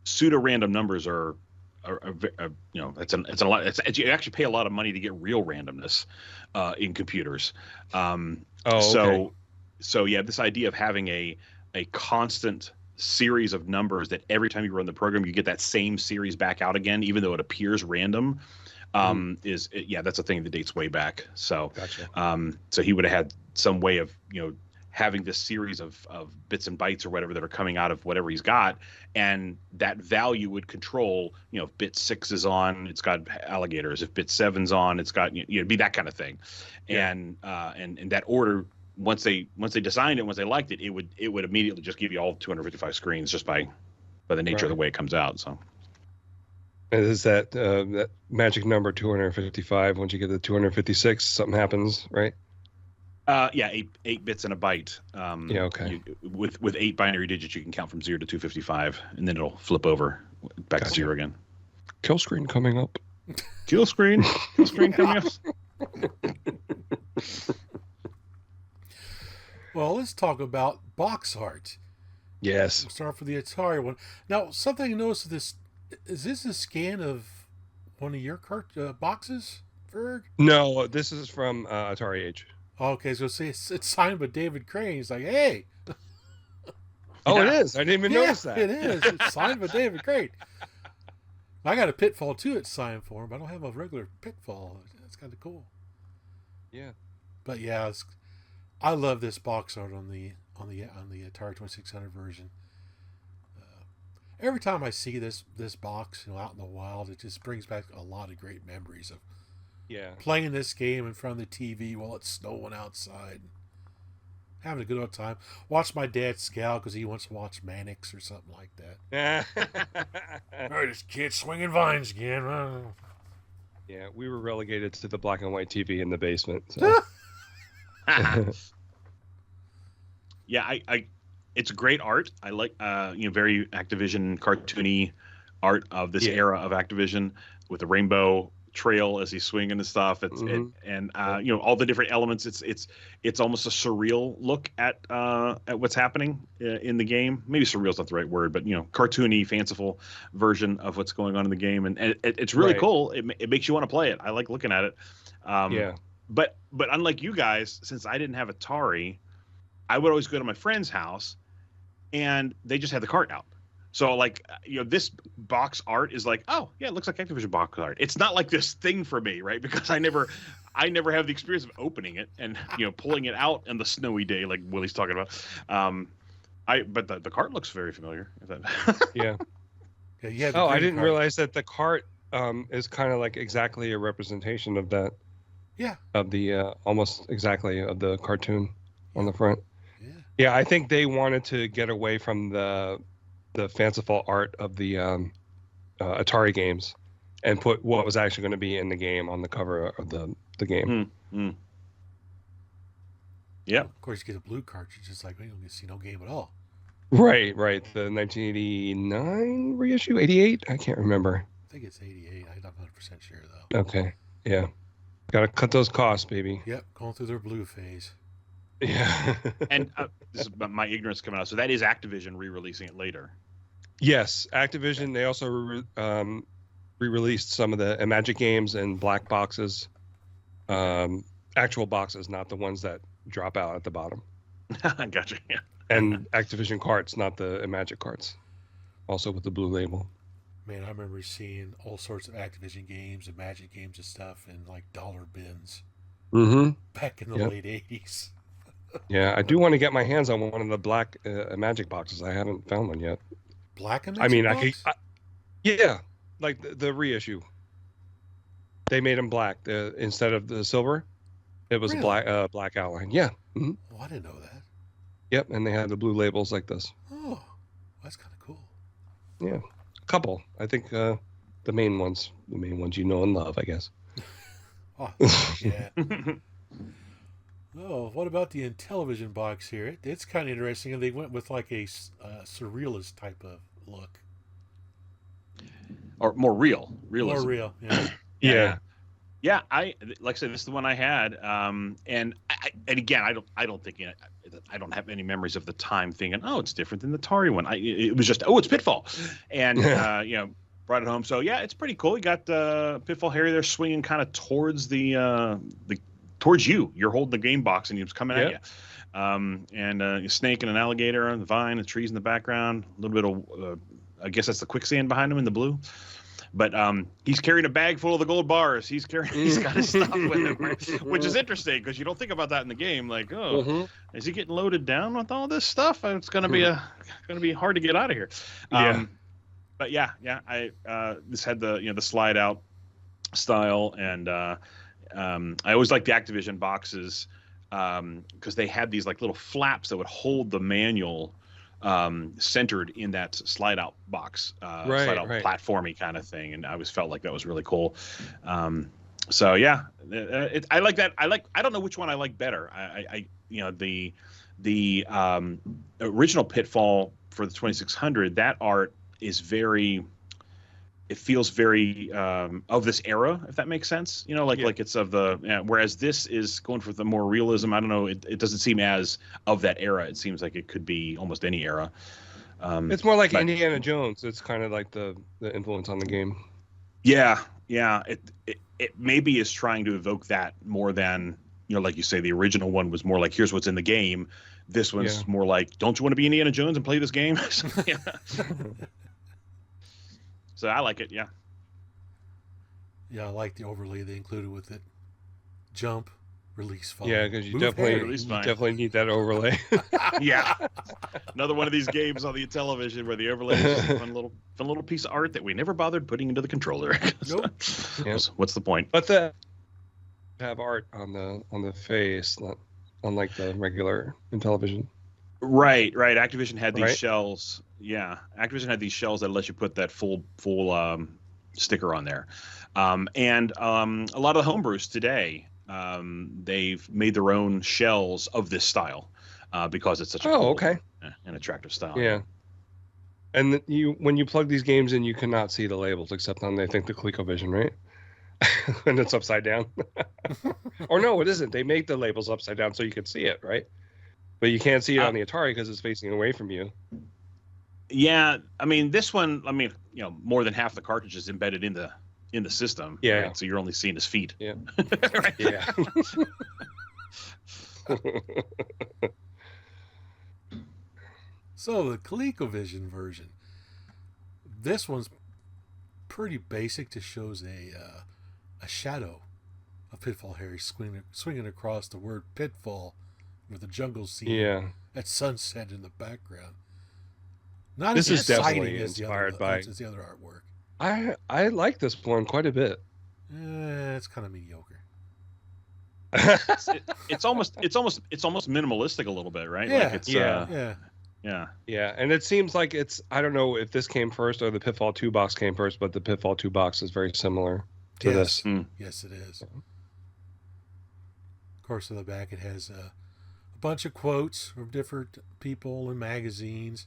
S2: pseudo random numbers are it's a lot. You actually pay a lot of money to get real randomness in computers. So this idea of having a constant series of numbers that every time you run the program you get that same series back out again, even though it appears random, that's a thing that dates way back. So
S6: gotcha.
S2: So he would have had some way of having this series of bits and bytes or whatever that are coming out of whatever he's got, and that value would control, if bit 6 is on, it's got alligators. If bit 7's on, it's got it'd be that kind of thing. Yeah. And that order, once they designed it, once they liked it, it would immediately just give you all 255 screens just by the nature of the way it comes out. So
S6: is that magic number 255? Once you get to 256, something happens, right?
S2: 8 bits in a byte.
S6: Okay.
S2: With 8 binary digits, you can count from 0 to 255, and then it'll flip over back to 0 again.
S6: Kill screen coming up.
S2: Kill screen coming up.
S1: Well, let's talk about box art.
S6: Yes.
S1: We'll start for the Atari one. Now, something I noticed with this, is this a scan of one of your boxes, Ferg?
S6: No, this is from Atari Age.
S1: Okay, so see, it's signed by David Crane. He's like, hey.
S6: Oh, it is. I didn't even notice that.
S1: It is. It's signed by David Crane. I got a Pitfall 2 it's signed for him, but I don't have a regular Pitfall. That's kind of cool.
S6: Yeah.
S1: But yeah, I love this box art on the Atari 2600 version. Every time I see this box, out in the wild, it just brings back a lot of great memories of playing this game in front of the TV while it's snowing outside, having a good old time. Watch my dad scowl because he wants to watch Mannix or something like that. Oh, this kid swinging vines again.
S6: Yeah, we were relegated to the black and white TV in the basement. So.
S2: Yeah, it's great art. I like very Activision cartoony art of this era of Activision with the rainbow trail as he's swinging and stuff. All the different elements. It's almost a surreal look at what's happening in the game. Maybe surreal is not the right word, but cartoony, fanciful version of what's going on in the game, and it's really cool. It makes you want to play it. I like looking at it. But unlike you guys, since I didn't have Atari, I would always go to my friend's house, and they just had the cart out. So this box art is like, oh yeah, it looks like Activision box art. It's not like this thing for me, right? Because I never have the experience of opening it and pulling it out on the snowy day like Willie's talking about. But the cart looks very familiar.
S1: Yeah.
S6: I didn't realize that the cart is kind of like exactly a representation of that.
S1: Yeah.
S6: Of the almost exactly of the cartoon on the front. Yeah, I think they wanted to get away from the fanciful art of the Atari games and put what was actually going to be in the game on the cover of the game.
S2: Yeah.
S1: Of course, you get a blue cartridge. It's like, we don't get to see no game at all.
S6: Right. The 1989 reissue, 88. I can't remember.
S1: I think it's 88. I'm not 100% sure though.
S6: Okay. Yeah. Got to cut those costs, baby.
S1: Yep. Going through their blue phase.
S6: Yeah.
S2: And this is my ignorance coming out. So that is Activision re-releasing it later.
S6: Yes, Activision. They also re-released some of the Magic games in black boxes, actual boxes, not the ones that drop out at the bottom.
S2: Gotcha. Yeah.
S6: And Activision carts, not the Magic carts, also with the blue label.
S1: Man, I remember seeing all sorts of Activision games and Magic games and stuff in like dollar bins.
S6: Mm-hmm.
S1: Back in the late 80s.
S6: Yeah, I do want to get my hands on one of the black Magic boxes. I haven't found one yet.
S1: Black and Magic box?
S6: Yeah, like the reissue. They made them black instead of the silver. It was
S1: Really?
S6: black outline. Yeah. Mm-hmm.
S1: Oh, I didn't know that.
S6: Yep, and they had the blue labels like this.
S1: Oh, that's kind of cool.
S6: Yeah, a couple. I think the main ones you know and love, I guess.
S1: Oh, yeah. Oh, what about the InTariVision box here? It's kind of interesting, and they went with like a surrealist type of look.
S2: Or more realism.
S1: More real, yeah.
S6: Yeah.
S2: Yeah, I like I said, this is the one I had, and again, I don't think I don't have any memories of the time thinking, oh, it's different than the Atari one. It was just, oh, it's Pitfall, and brought it home. So yeah, it's pretty cool. You got Pitfall Harry there swinging kind of towards towards you. You're holding the game box and he was coming at you. And a snake and an alligator on the vine, the trees in the background, a little bit of I guess that's the quicksand behind him in the blue. But he's carrying a bag full of the gold bars. He's got his stuff with him, which is interesting because you don't think about that in the game. Like, oh, is he getting loaded down with all this stuff? It's gonna be hard to get out of here. But yeah, I this had the the slide out style, and I always liked the Activision boxes because they had these like little flaps that would hold the manual centered in that slide out box, slide out platformy kind of thing, and I always felt like that was really cool. So yeah, I like that. I don't know which one I like better. The original Pitfall for the 2600, that art is it feels very of this era, if that makes sense. Like it's of the whereas this is going for the more realism. I don't know. It doesn't seem as of that era. It seems like it could be almost any era.
S6: It's more like Indiana Jones. It's kind of like the influence on the game.
S2: Yeah. It maybe is trying to evoke that more than like you say, the original one was more like here's what's in the game. This one's more like, don't you want to be Indiana Jones and play this game? So I like it, yeah.
S1: Yeah, I like the overlay they included with it. Jump, release fine.
S6: Yeah, because you definitely need that overlay.
S2: Yeah. Another one of these games on the television where the overlay is just a fun little piece of art that we never bothered putting into the controller.
S1: Nope.
S2: What's the point?
S6: But have art on the face, unlike the regular InTariVision.
S2: Right. Activision had these shells. Yeah, Activision had these shells that let you put that full sticker on there, and a lot of the homebrews today, they've made their own shells of this style because it's such a cool and attractive style.
S6: Yeah, and when you plug these games in, you cannot see the labels except on the ColecoVision, right? And it's upside down. Or no, it isn't. They make the labels upside down so you can see it, right? But you can't see it on the Atari because it's facing away from you.
S2: Yeah, I mean this one. More than half the cartridge is embedded in the system.
S6: Yeah.
S2: Right? So you're only seeing his feet.
S6: Yeah.
S2: Right?
S6: Yeah.
S1: So the ColecoVision version, this one's pretty basic. Just shows a shadow of Pitfall Harry swinging across the word Pitfall with the jungle scene at sunset in the background. Not
S6: this
S1: as
S6: is definitely
S1: as
S6: inspired by
S1: the other artwork.
S6: I like this one quite a bit.
S1: It's kind of mediocre.
S2: It's almost minimalistic a little bit, right?
S1: Yeah,
S2: like it's,
S6: yeah. And it seems like I don't know if this came first or the Pitfall 2 box came first, but the Pitfall 2 box is very similar to this.
S1: Yes, it is. Of course, on the back it has a bunch of quotes from different people and magazines,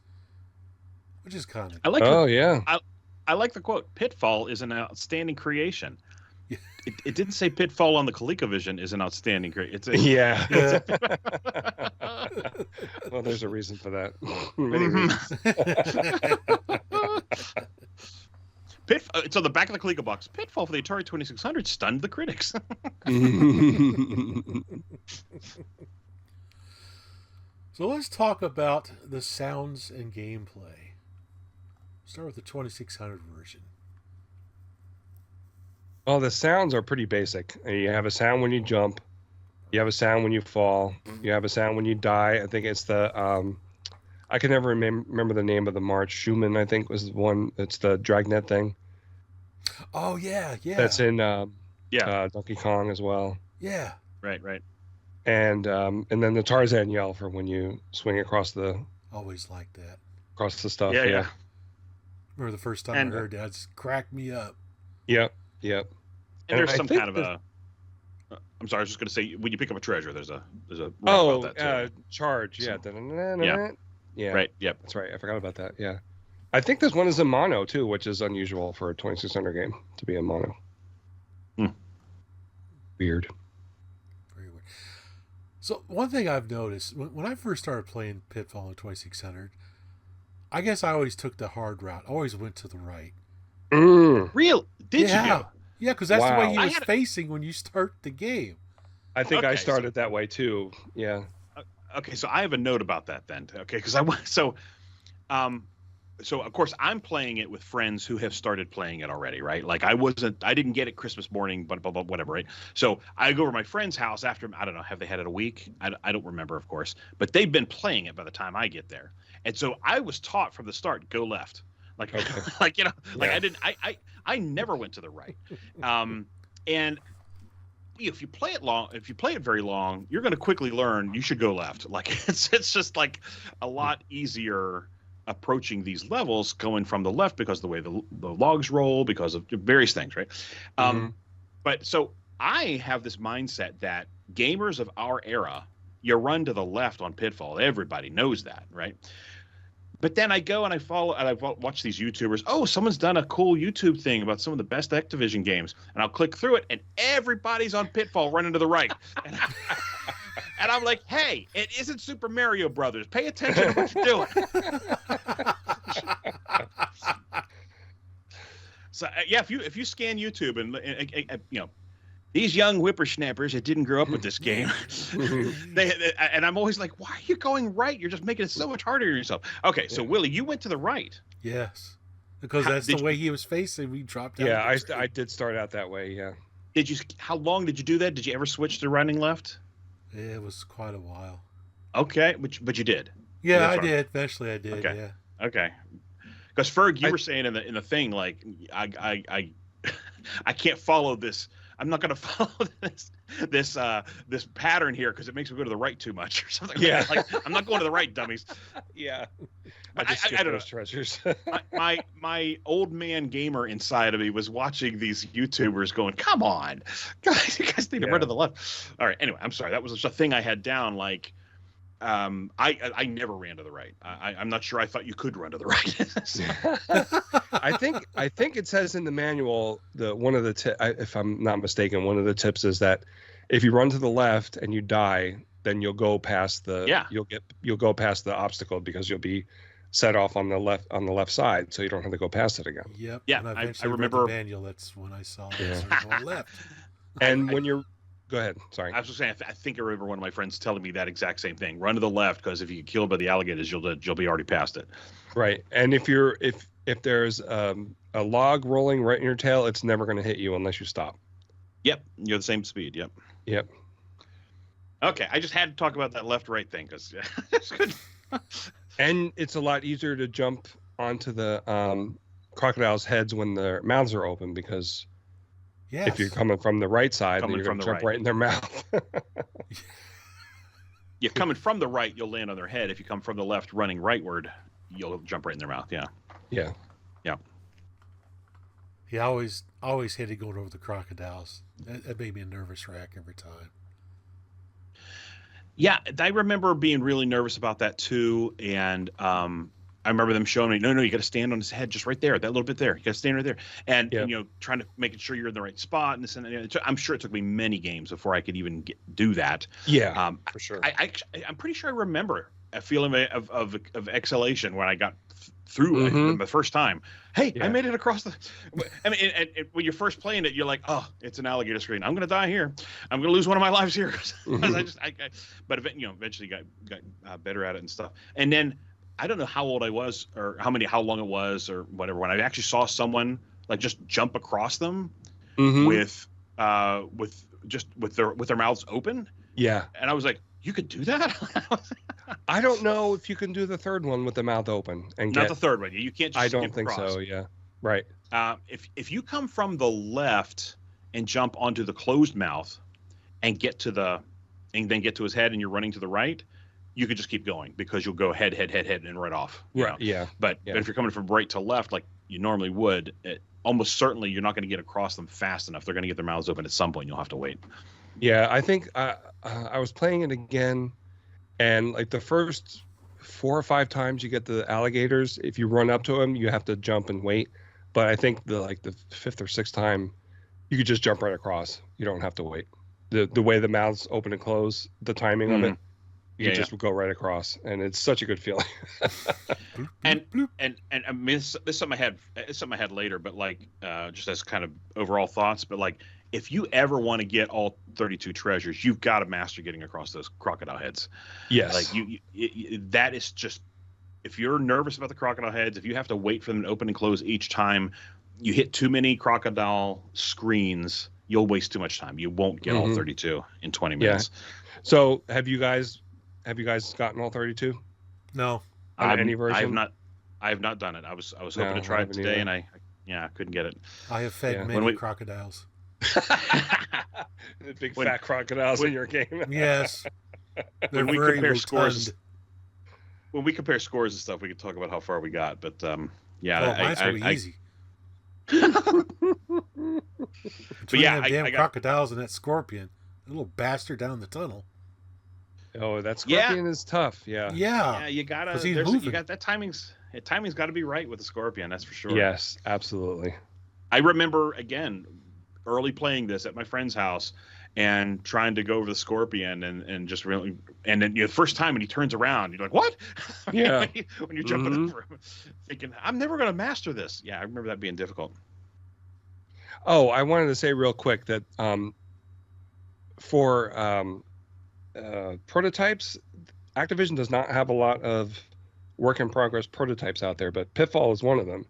S1: which is kind of.
S2: I like.
S6: Yeah.
S2: I like the quote. Pitfall is an outstanding creation. It didn't say Pitfall on the ColecoVision is an outstanding creation.
S6: Well, there's a reason for that. Many reasons.
S2: It's on the back of the Coleco box. Pitfall for the Atari 2600 stunned the critics.
S1: So let's talk about the sounds and gameplay. Start with the 2600 version.
S6: Well, the sounds are pretty basic. You have a sound when you jump. You have a sound when you fall. You have a sound when you die. I think it's the I can never remember the name of the march. Schumann, I think, was the one. It's the dragnet thing.
S1: Oh yeah.
S6: That's in Donkey Kong as well.
S1: Yeah.
S2: Right.
S6: And then the Tarzan yell for when you swing across the
S1: Always like that.
S6: stuff.
S2: Yeah.
S1: Remember the first time I heard that, it just cracked me up.
S6: Yep.
S2: And there's some kind of a. I'm sorry, I was just going to say, when you pick up a treasure, there's a. about that too.
S6: Charge. Yeah.
S2: Yeah.
S6: Yeah.
S2: Right. Yep.
S6: That's right. I forgot about that. Yeah. I think this one is in mono too, which is unusual for a 2600 game to be in mono. Weird.
S1: Very weird. So one thing I've noticed when I first started playing Pitfall in 2600, I guess I always took the hard route. I always went to the right.
S2: Real? Did you?
S1: Yeah, because that's the way he was facing when you start the game.
S6: I think I started that way too. Yeah.
S2: Okay, so I have a note about that then. Okay, because so of course I'm playing it with friends who have started playing it already, right? Like I didn't get it Christmas morning, but whatever, right? So I go over to my friend's house after, I don't know, have they had it a week? I don't remember, of course, but they've been playing it by the time I get there. And so I was taught from the start, go left. Like, I never went to the right. And if you play it very long, you're going to quickly learn you should go left. Like it's just like a lot easier approaching these levels going from the left because of the way the logs roll, because of various things, right? But so I have this mindset that gamers of our era, you run to the left on Pitfall. Everybody knows that, right? But then I go and I watch these YouTubers. Oh, someone's done a cool YouTube thing about some of the best Activision games. And I'll click through it, and everybody's on Pitfall running to the right. And I'm like, hey, it isn't Super Mario Brothers. Pay attention to what you're doing. So, yeah, if you scan YouTube and you know, these young whippersnappers that didn't grow up with this game, and I'm always like, why are you going right? You're just making it so much harder on yourself. Okay, so Willie, you went to the right.
S1: Yes, because that's the way he was facing. We dropped out.
S6: Yeah, I did start out that way. Yeah.
S2: How long did you do that? Did you ever switch to running left?
S1: It was quite a while.
S2: Okay, but you did.
S1: Yeah, I did. Eventually, I did.
S2: Okay.
S1: Yeah.
S2: Okay. Because Ferg, you were saying in the thing, like I can't follow this. I'm not going to follow this pattern here because it makes me go to the right too much or something.
S6: Yeah.
S2: Like I'm not going to the right, dummies.
S6: Yeah.
S2: But I don't know.
S6: Treasures.
S2: my old man gamer inside of me was watching these YouTubers going, come on, guys, you guys need to run to the left. All right. Anyway, I'm sorry. That was just a thing I had down. Like, I never ran to the right. I'm not sure I thought you could run to the right.
S6: I think it says in the manual, one of the if I'm not mistaken, one of the tips is that if you run to the left and you die, then you'll go past you'll go past the obstacle because you'll be set off on the left side, so you don't have to go past it again.
S1: Yep.
S2: Yeah. I remember
S1: the manual. That's when I saw it. Going left.
S6: And when you're Go ahead. Sorry.
S2: I was just saying. I think I remember one of my friends telling me that exact same thing. Run to the left because if you get killed by the alligators, you'll be already past it.
S6: Right. And if there's a log rolling right in your tail, it's never going to hit you unless you stop.
S2: Yep. You're the same speed. Yep.
S6: Yep.
S2: Okay. I just had to talk about that left-right thing because it's good.
S6: And it's a lot easier to jump onto the crocodiles' heads when their mouths are open because. Yes. If you're coming from the right side, then you're going to jump right in their mouth.
S2: Yeah, coming from the right, you'll land on their head. If you come from the left, running rightward, you'll jump right in their mouth. Yeah.
S6: Yeah.
S2: Yeah.
S1: Yeah, I always hated going over the crocodiles. That made me a nervous wreck every time.
S2: Yeah, I remember being really nervous about that too, and I remember them showing me, no, you got to stand on his head just right there, that little bit there. You got to stand right there. And, trying to make sure you're in the right spot. And this and that. I'm sure it took me many games before I could even do that.
S6: Yeah, for sure.
S2: I'm pretty sure I remember a feeling of exhalation when I got through the first time. Hey, I made it across the. I mean, and when you're first playing it, you're like, oh, it's an alligator screen. I'm going to die here. I'm going to lose one of my lives here. But eventually got better at it and stuff. And then. I don't know how old I was or how long it was or whatever when I actually saw someone like just jump across them with their mouths open.
S6: Yeah.
S2: And I was like, you could do that?
S6: I don't know if you can do the third one with the mouth open and
S2: not the third one. You can't just
S6: I don't think
S2: across.
S6: So, yeah. Right.
S2: If you come from the left and jump onto the closed mouth, and then get to his head, and you're running to the right, you could just keep going because you'll go head, and right off.
S6: Right. Yeah.
S2: But if you're coming from right to left, like you normally would, almost certainly you're not going to get across them fast enough. They're going to get their mouths open at some point. You'll have to wait.
S6: Yeah, I think I was playing it again, and like the first 4 or 5 times you get the alligators, if you run up to them, you have to jump and wait. But I think the 5th or 6th time, you could just jump right across. You don't have to wait. The way the mouths open and close, the timing of it, you just go right across, and it's such a good feeling.
S2: and I mean, this is something I had later, but like just as kind of overall thoughts. But like, if you ever want to get all 32 treasures, you've got to master getting across those crocodile heads.
S6: Yes.
S2: Like that is just, if you're nervous about the crocodile heads, if you have to wait for them to open and close each time, you hit too many crocodile screens, you'll waste too much time. You won't get all 32 in 20 minutes.
S6: Yeah. So have you guys gotten all 32?
S1: No.
S6: On any version?
S2: I have not done it. I was hoping to try it today, and I couldn't get it.
S1: I have fed many crocodiles.
S6: The big fat crocodiles in your game.
S1: Yes.
S2: When we compare scores, when we compare scores and stuff, we can talk about how far we got. But
S1: mine's gonna be easy.
S2: But yeah,
S1: damn crocodiles and that scorpion, the little bastard down the tunnel.
S6: Oh, that scorpion is tough. Yeah.
S2: Yeah, you gotta. You got that timing's got to be right with the scorpion. That's for sure.
S6: Yes, absolutely.
S2: I remember again, early playing this at my friend's house and trying to go over the scorpion and just really, and then the first time when he turns around, you're like, what?
S6: Yeah.
S2: when you're jumping over him, thinking, I'm never going to master this. Yeah, I remember that being difficult.
S6: Oh, I wanted to say real quick that for prototypes, Activision does not have a lot of work in progress prototypes out there, but Pitfall is one of them.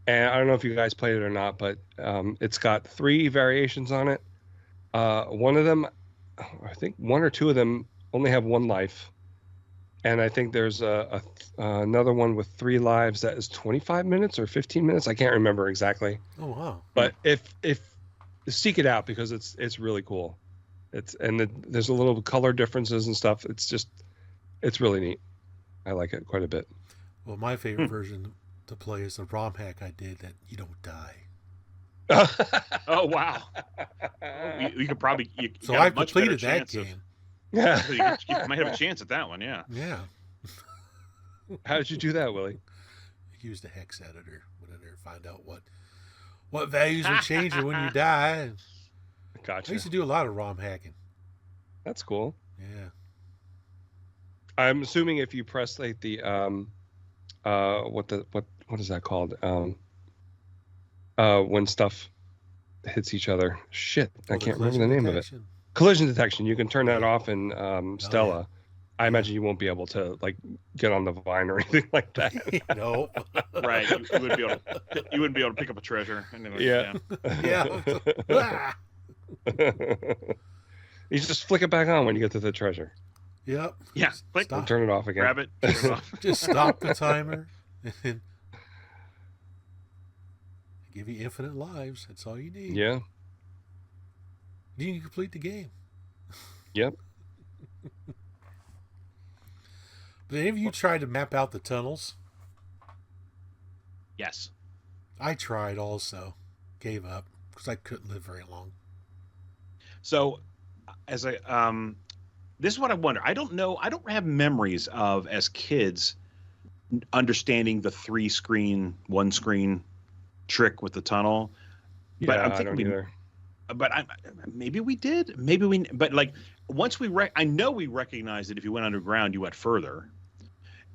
S6: And I don't know if you guys played it or not, but it's got 3 variations on it. One of them, I think 1 or 2 of them only have 1 life. And I think there's another one with 3 lives that is 25 minutes or 15 minutes. I can't remember exactly.
S1: Oh, wow.
S6: But if seek it out because it's really cool. There's a little color differences and stuff. It's really neat. I like it quite a bit.
S1: Well, my favorite version to play is the ROM hack I did that you don't die.
S2: Oh wow! You could probably.
S1: So I completed that game.
S6: Yeah,
S2: you might have a chance at that one. Yeah.
S1: Yeah.
S6: How did you do that, Willie?
S1: I used a hex editor, whatever, find out what values would change when you die.
S6: Gotcha.
S1: I used to do a lot of ROM hacking.
S6: That's cool.
S1: Yeah.
S6: I'm assuming if you press like the what is that called? When stuff hits each other. Shit, I can't remember the name of it. Collision detection. You can turn that off in Stella. I imagine you won't be able to like get on the vine or anything like that.
S1: No.
S2: Right. You wouldn't be able to pick up a treasure.
S6: Yeah.
S1: Yeah.
S6: You just flick it back on when you get to the treasure.
S1: Yep.
S2: Yeah. Click.
S6: And turn it off again.
S2: Grab it. Turn it off.
S1: Just stop the timer and give you infinite lives. That's all you need.
S6: Yeah.
S1: You can complete the game.
S6: Yep.
S1: But any of you tried to map out the tunnels?
S2: Yes.
S1: I tried also. Gave up because I couldn't live very long.
S2: So, as this is what I wonder. I don't know. I don't have memories of as kids understanding the 3-screen, 1-screen trick with the tunnel. But I'm thinking
S6: I don't either.
S2: But maybe we did. But like once I know we recognized that if you went underground, you went further.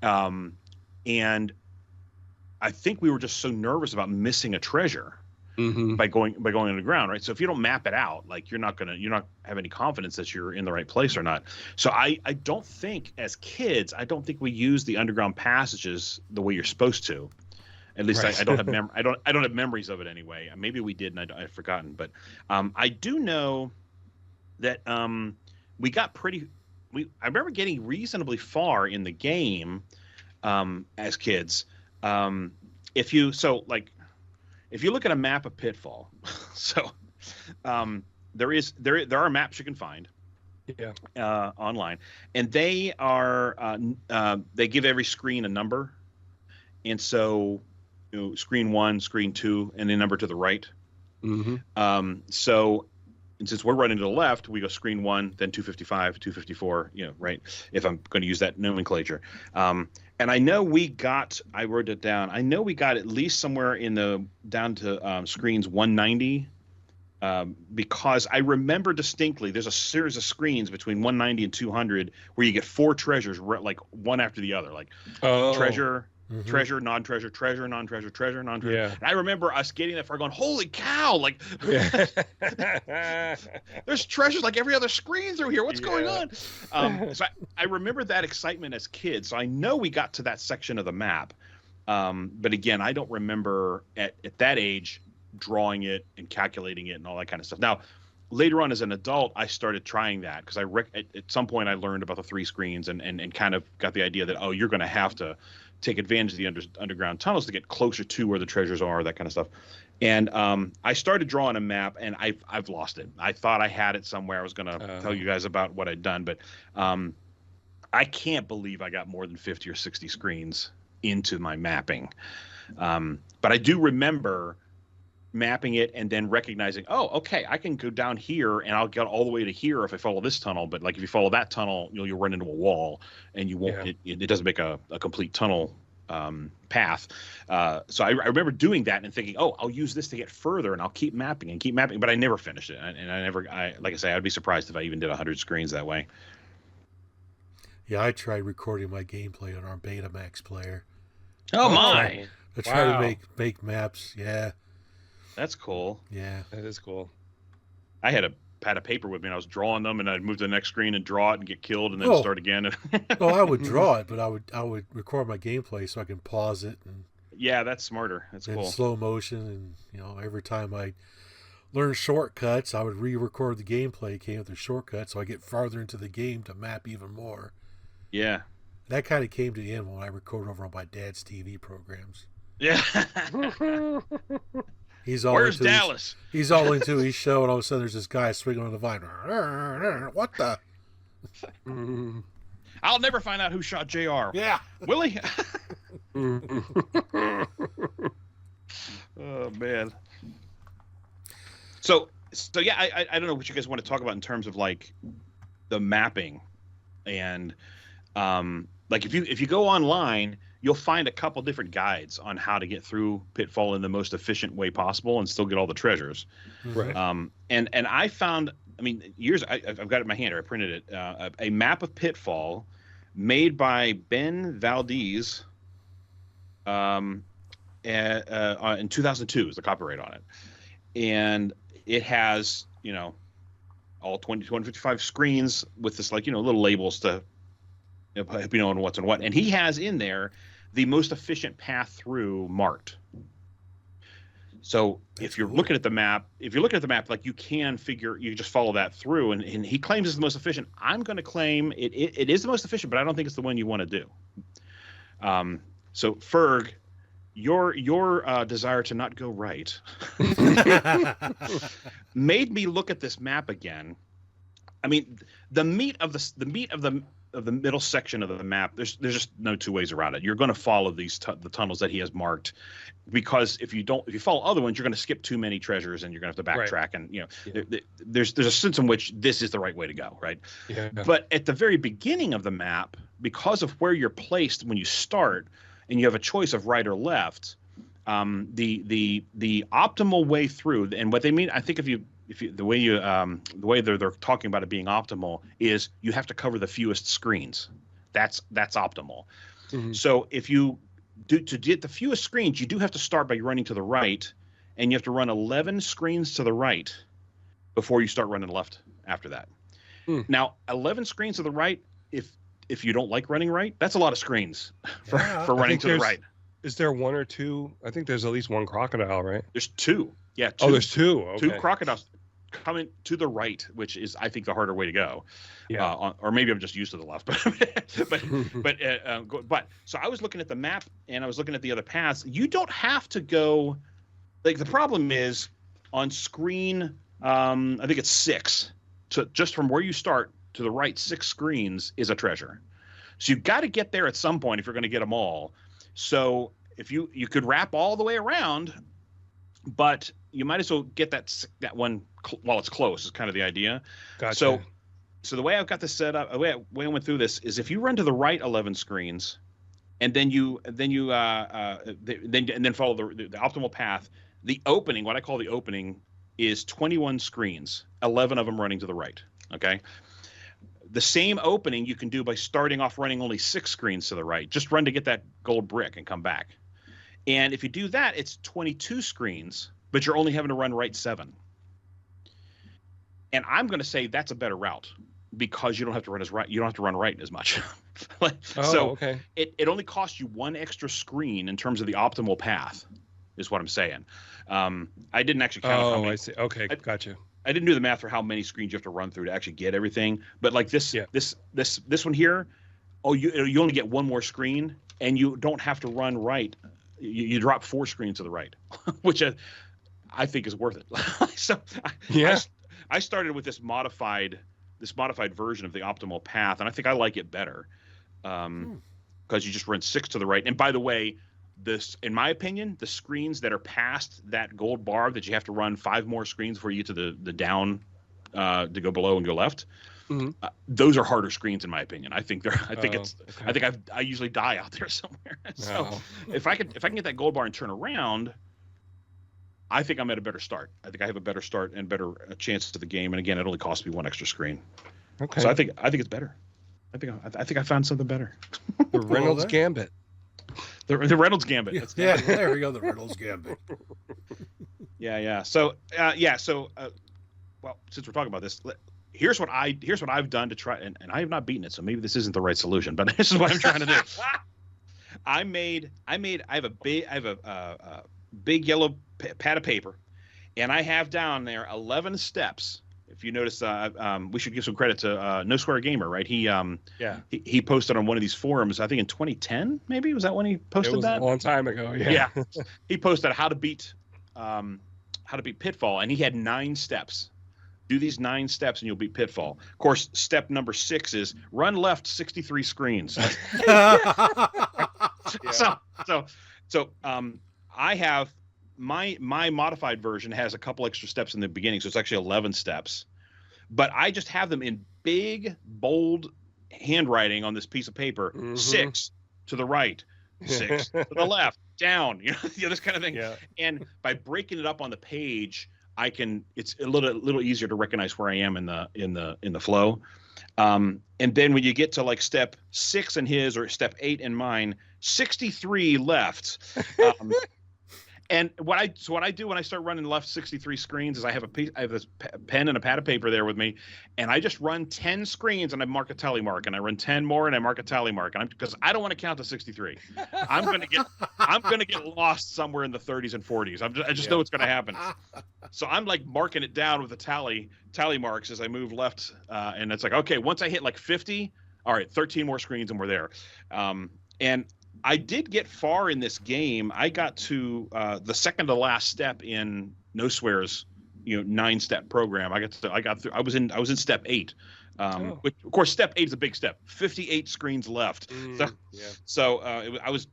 S2: And I think we were just so nervous about missing a treasure.
S6: Mm-hmm.
S2: by going underground, right? So if you don't map it out, like you're not have any confidence that you're in the right place or not. So I don't think as kids, I don't think we use the underground passages the way you're supposed to. At least right. I don't have I don't have memories of it anyway. Maybe we did and I've forgotten. But I do know that we got I remember getting reasonably far in the game as kids. If you look at a map of Pitfall, so there are maps you can find.
S6: Yeah.
S2: Online, and they are they give every screen a number, and so screen 1, screen 2, and the number to the right.
S6: Mm-hmm.
S2: So, and since we're running to the left, we go screen 1, then 255, 254. Right? If I'm going to use that nomenclature. And I know I wrote it down. I know we got at least somewhere down to screens 190. Because I remember distinctly, there's a series of screens between 190 and 200 where you get 4 treasures, like one after the other, like treasure, treasure, non-treasure, treasure, non-treasure, treasure, non-treasure.
S6: Yeah.
S2: And I remember us getting that far, going, "Holy cow! Like, there's treasures like every other screen through here. What's going on?" So I remember that excitement as kids. So I know we got to that section of the map, but again, I don't remember at that age drawing it and calculating it and all that kind of stuff. Now, later on as an adult, I started trying that because at some point I learned about the 3 screens and kind of got the idea that, you're going to have to take advantage of the underground tunnels to get closer to where the treasures are, that kind of stuff. And I started drawing a map, and I've lost it. I thought I had it somewhere. I was going to tell you guys about what I'd done, but I can't believe I got more than 50 or 60 screens into my mapping. But I do remember mapping it and then recognizing, okay, I can go down here and I'll get all the way to here if I follow this tunnel. But like if you follow that tunnel, you'll run into a wall and you won't. Yeah. It doesn't make a complete tunnel path. So I remember doing that and thinking, I'll use this to get further and I'll keep mapping. But I never finished it, and like I say, I'd be surprised if I even did 100 screens that way.
S1: Yeah, I tried recording my gameplay on our Betamax player.
S2: Oh my!
S1: I tried to make maps. Yeah.
S2: That's cool.
S1: Yeah,
S6: that is cool.
S2: I had a pad of paper with me, and I was drawing them, and I'd move to the next screen and draw it and get killed, and then start again.
S1: Well, I would draw it, but I would record my gameplay so I can pause it. And
S2: yeah, that's smarter. That's cool.
S1: Slow motion, and every time I learn shortcuts, I would re-record the gameplay, came with the shortcuts, so I get farther into the game to map even more.
S2: Yeah,
S1: that kind of came to the end when I recorded over on my dad's TV programs.
S2: Yeah.
S1: Where's
S2: Dallas?
S1: He's all into his show, and all of a sudden there's this guy swinging on the vine. What the?
S2: I'll never find out who shot JR.
S1: Yeah.
S2: Will he? Oh, man. So yeah, I don't know what you guys want to talk about in terms of like the mapping, and like if you go online, you'll find a couple different guides on how to get through Pitfall in the most efficient way possible and still get all the treasures.
S6: Right.
S2: And I found, I've got it in my hand, or I printed it, a map of Pitfall made by Ben Valdez in 2002 is the copyright on it. And it has, all 255 screens with this, little labels to, on what's on what. And he has in there the most efficient path through marked. So if you're looking at the map, like you can just follow that through, and he claims it's the most efficient. I'm going to claim it is the most efficient, but I don't think it's the one you want to do. So Ferg, your desire to not go right made me look at this map again. I mean, the meat of the middle section of the map, there's just no two ways around it. You're going to follow the tunnels that he has marked, because if you follow other ones, you're going to skip too many treasures and you're going to have to backtrack. Right. And there's a sense in which this is the right way to go, right?
S6: Yeah.
S2: But at the very beginning of the map, because of where you're placed when you start, and you have a choice of right or left, the optimal way through, and what they mean, I think the way they're talking about it being optimal is you have to cover the fewest screens. That's optimal. Mm-hmm. So if you to get the fewest screens, you do have to start by running to the right, and you have to run 11 screens to the right before you start running left after that. Now, 11 screens to the right, if you don't like running right, that's a lot of screens for running to the right.
S6: Is there one or two? I think there's at least one crocodile, right?
S2: There's two. Yeah.
S6: Oh, there's two. Okay.
S2: 2 crocodiles coming to the right, which is, I think, the harder way to go.
S6: Yeah.
S2: Or maybe I'm just used to the left. But so I was looking at the map and I was looking at the other paths. You don't have to go. Like, the problem is on screen I think it's 6. So just from where you start to the right, 6 screens is a treasure. So you've got to get there at some point if you're going to get them all. So if you could wrap all the way around, but you might as well get that one while it's close is kind of the idea.
S6: Gotcha.
S2: So the way I've got this set up, the way I went through this is if you run to the right 11 screens, and then follow the optimal path. The opening, what I call the opening, is 21 screens, 11 of them running to the right. Okay. The same opening you can do by starting off running only 6 screens to the right. Just run to get that gold brick and come back. And if you do that, it's 22 screens, but you're only having to run right 7. And I'm going to say that's a better route because you don't have to run right as much.
S6: Okay.
S2: It only costs you 1 extra screen in terms of the optimal path, is what I'm saying. I didn't actually count.
S6: Oh, I see. Okay, gotcha.
S2: I didn't do the math for how many screens you have to run through to actually get everything. But like this one here, you only get 1 more screen, and you don't have to run right. You drop 4 screens to the right, which I think is worth it. So I started with this modified version of the optimal path, and I think I like it better because you just run 6 to the right. And by the way, this, in my opinion, the screens that are past that gold bar that you have to run 5 more screens before you get to the down to go below and go left.
S6: Mm-hmm.
S2: Those are harder screens in my opinion. I think I usually die out there somewhere. So if I can get that gold bar and turn around, I think I'm at a better start. I think I have a better start and better chance to the game. And again, it only costs me 1 extra screen.
S6: Okay.
S2: So I think it's better. I think I found something better.
S6: The Reynolds Gambit.
S2: The Reynolds Gambit.
S1: Yeah, there we go. The Reynolds Gambit.
S2: Yeah. So well, since we're talking about this, here's what I've done to try, and I have not beaten it, so maybe this isn't the right solution, but this is what I'm trying to do. I have a big yellow pad of paper, and I have down there 11 steps. If you notice, we should give some credit to No Square Gamer, right? He posted on one of these forums, I think in 2010, maybe was that when he posted that?
S6: It was a long time ago. Yeah.
S2: He posted how to beat Pitfall, and he had 9 steps. Do these 9 steps, and you'll beat Pitfall. Of course, step number 6 is run left 63 screens. So I have my modified version has a couple extra steps in the beginning, so it's actually 11 steps. But I just have them in big, bold handwriting on this piece of paper. Mm-hmm. 6 to the right, 6 to the left, down. This kind of thing. Yeah. And by breaking it up on the page, it's a little easier to recognize where I am in the flow. And then when you get to like step 6 in his or step 8 in mine, 63 left. And what I do when I start running left 63 screens is I have this pen and a pad of paper there with me, and I just run 10 screens and I mark a tally mark, and I run 10 more and I mark a tally mark, and because I don't want to count to 63. I'm gonna get lost somewhere in the 30s and 40s. I just know what's gonna happen. So I'm like marking it down with the tally marks as I move left, and it's like, okay, once I hit like 50, all right, 13 more screens and we're there. And I did get far in this game. I got to the second to last step in No Swear's 9-step program. I was in step 8. Which, of course, step 8 is a big step. 58 screens left. I was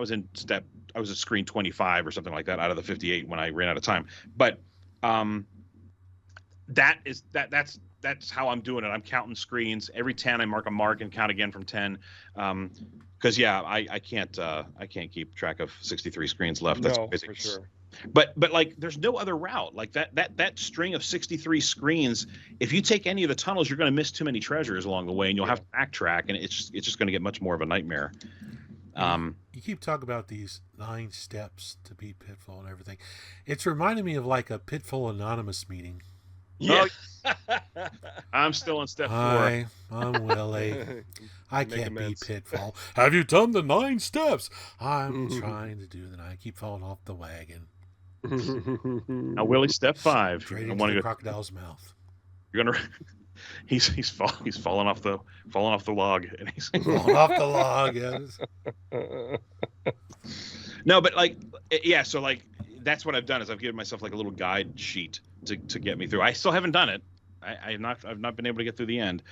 S2: at screen 25 or something like that out of the 58 when I ran out of time. But that's how I'm doing it. I'm counting screens. Every 10 I mark a mark and count again from 10. Because I can't keep track of 63 screens left. That's basic. For sure. But like there's no other route. Like that string of 63 screens, if you take any of the tunnels, you're going to miss too many treasures along the way, and you'll have to backtrack, and it's just going to get much more of a nightmare.
S1: You keep talking about these 9 steps to beat Pitfall and everything. It's reminding me of like a Pitfall Anonymous meeting.
S2: Yeah. I'm still on step 4.
S1: Hi, I'm Willie. I can't beat Pitfall. Have you done the 9 steps? I'm trying to do the 9. I keep falling off the wagon.
S2: Now, Willie, step 5.
S1: Straight into the crocodile's mouth.
S2: You're gonna. He's falling off the log, and he's
S1: falling off the log. Yes.
S2: No, but like, yeah. So like, that's what I've done is I've given myself like a little guide sheet to get me through. I still haven't done it. I've not been able to get through the end.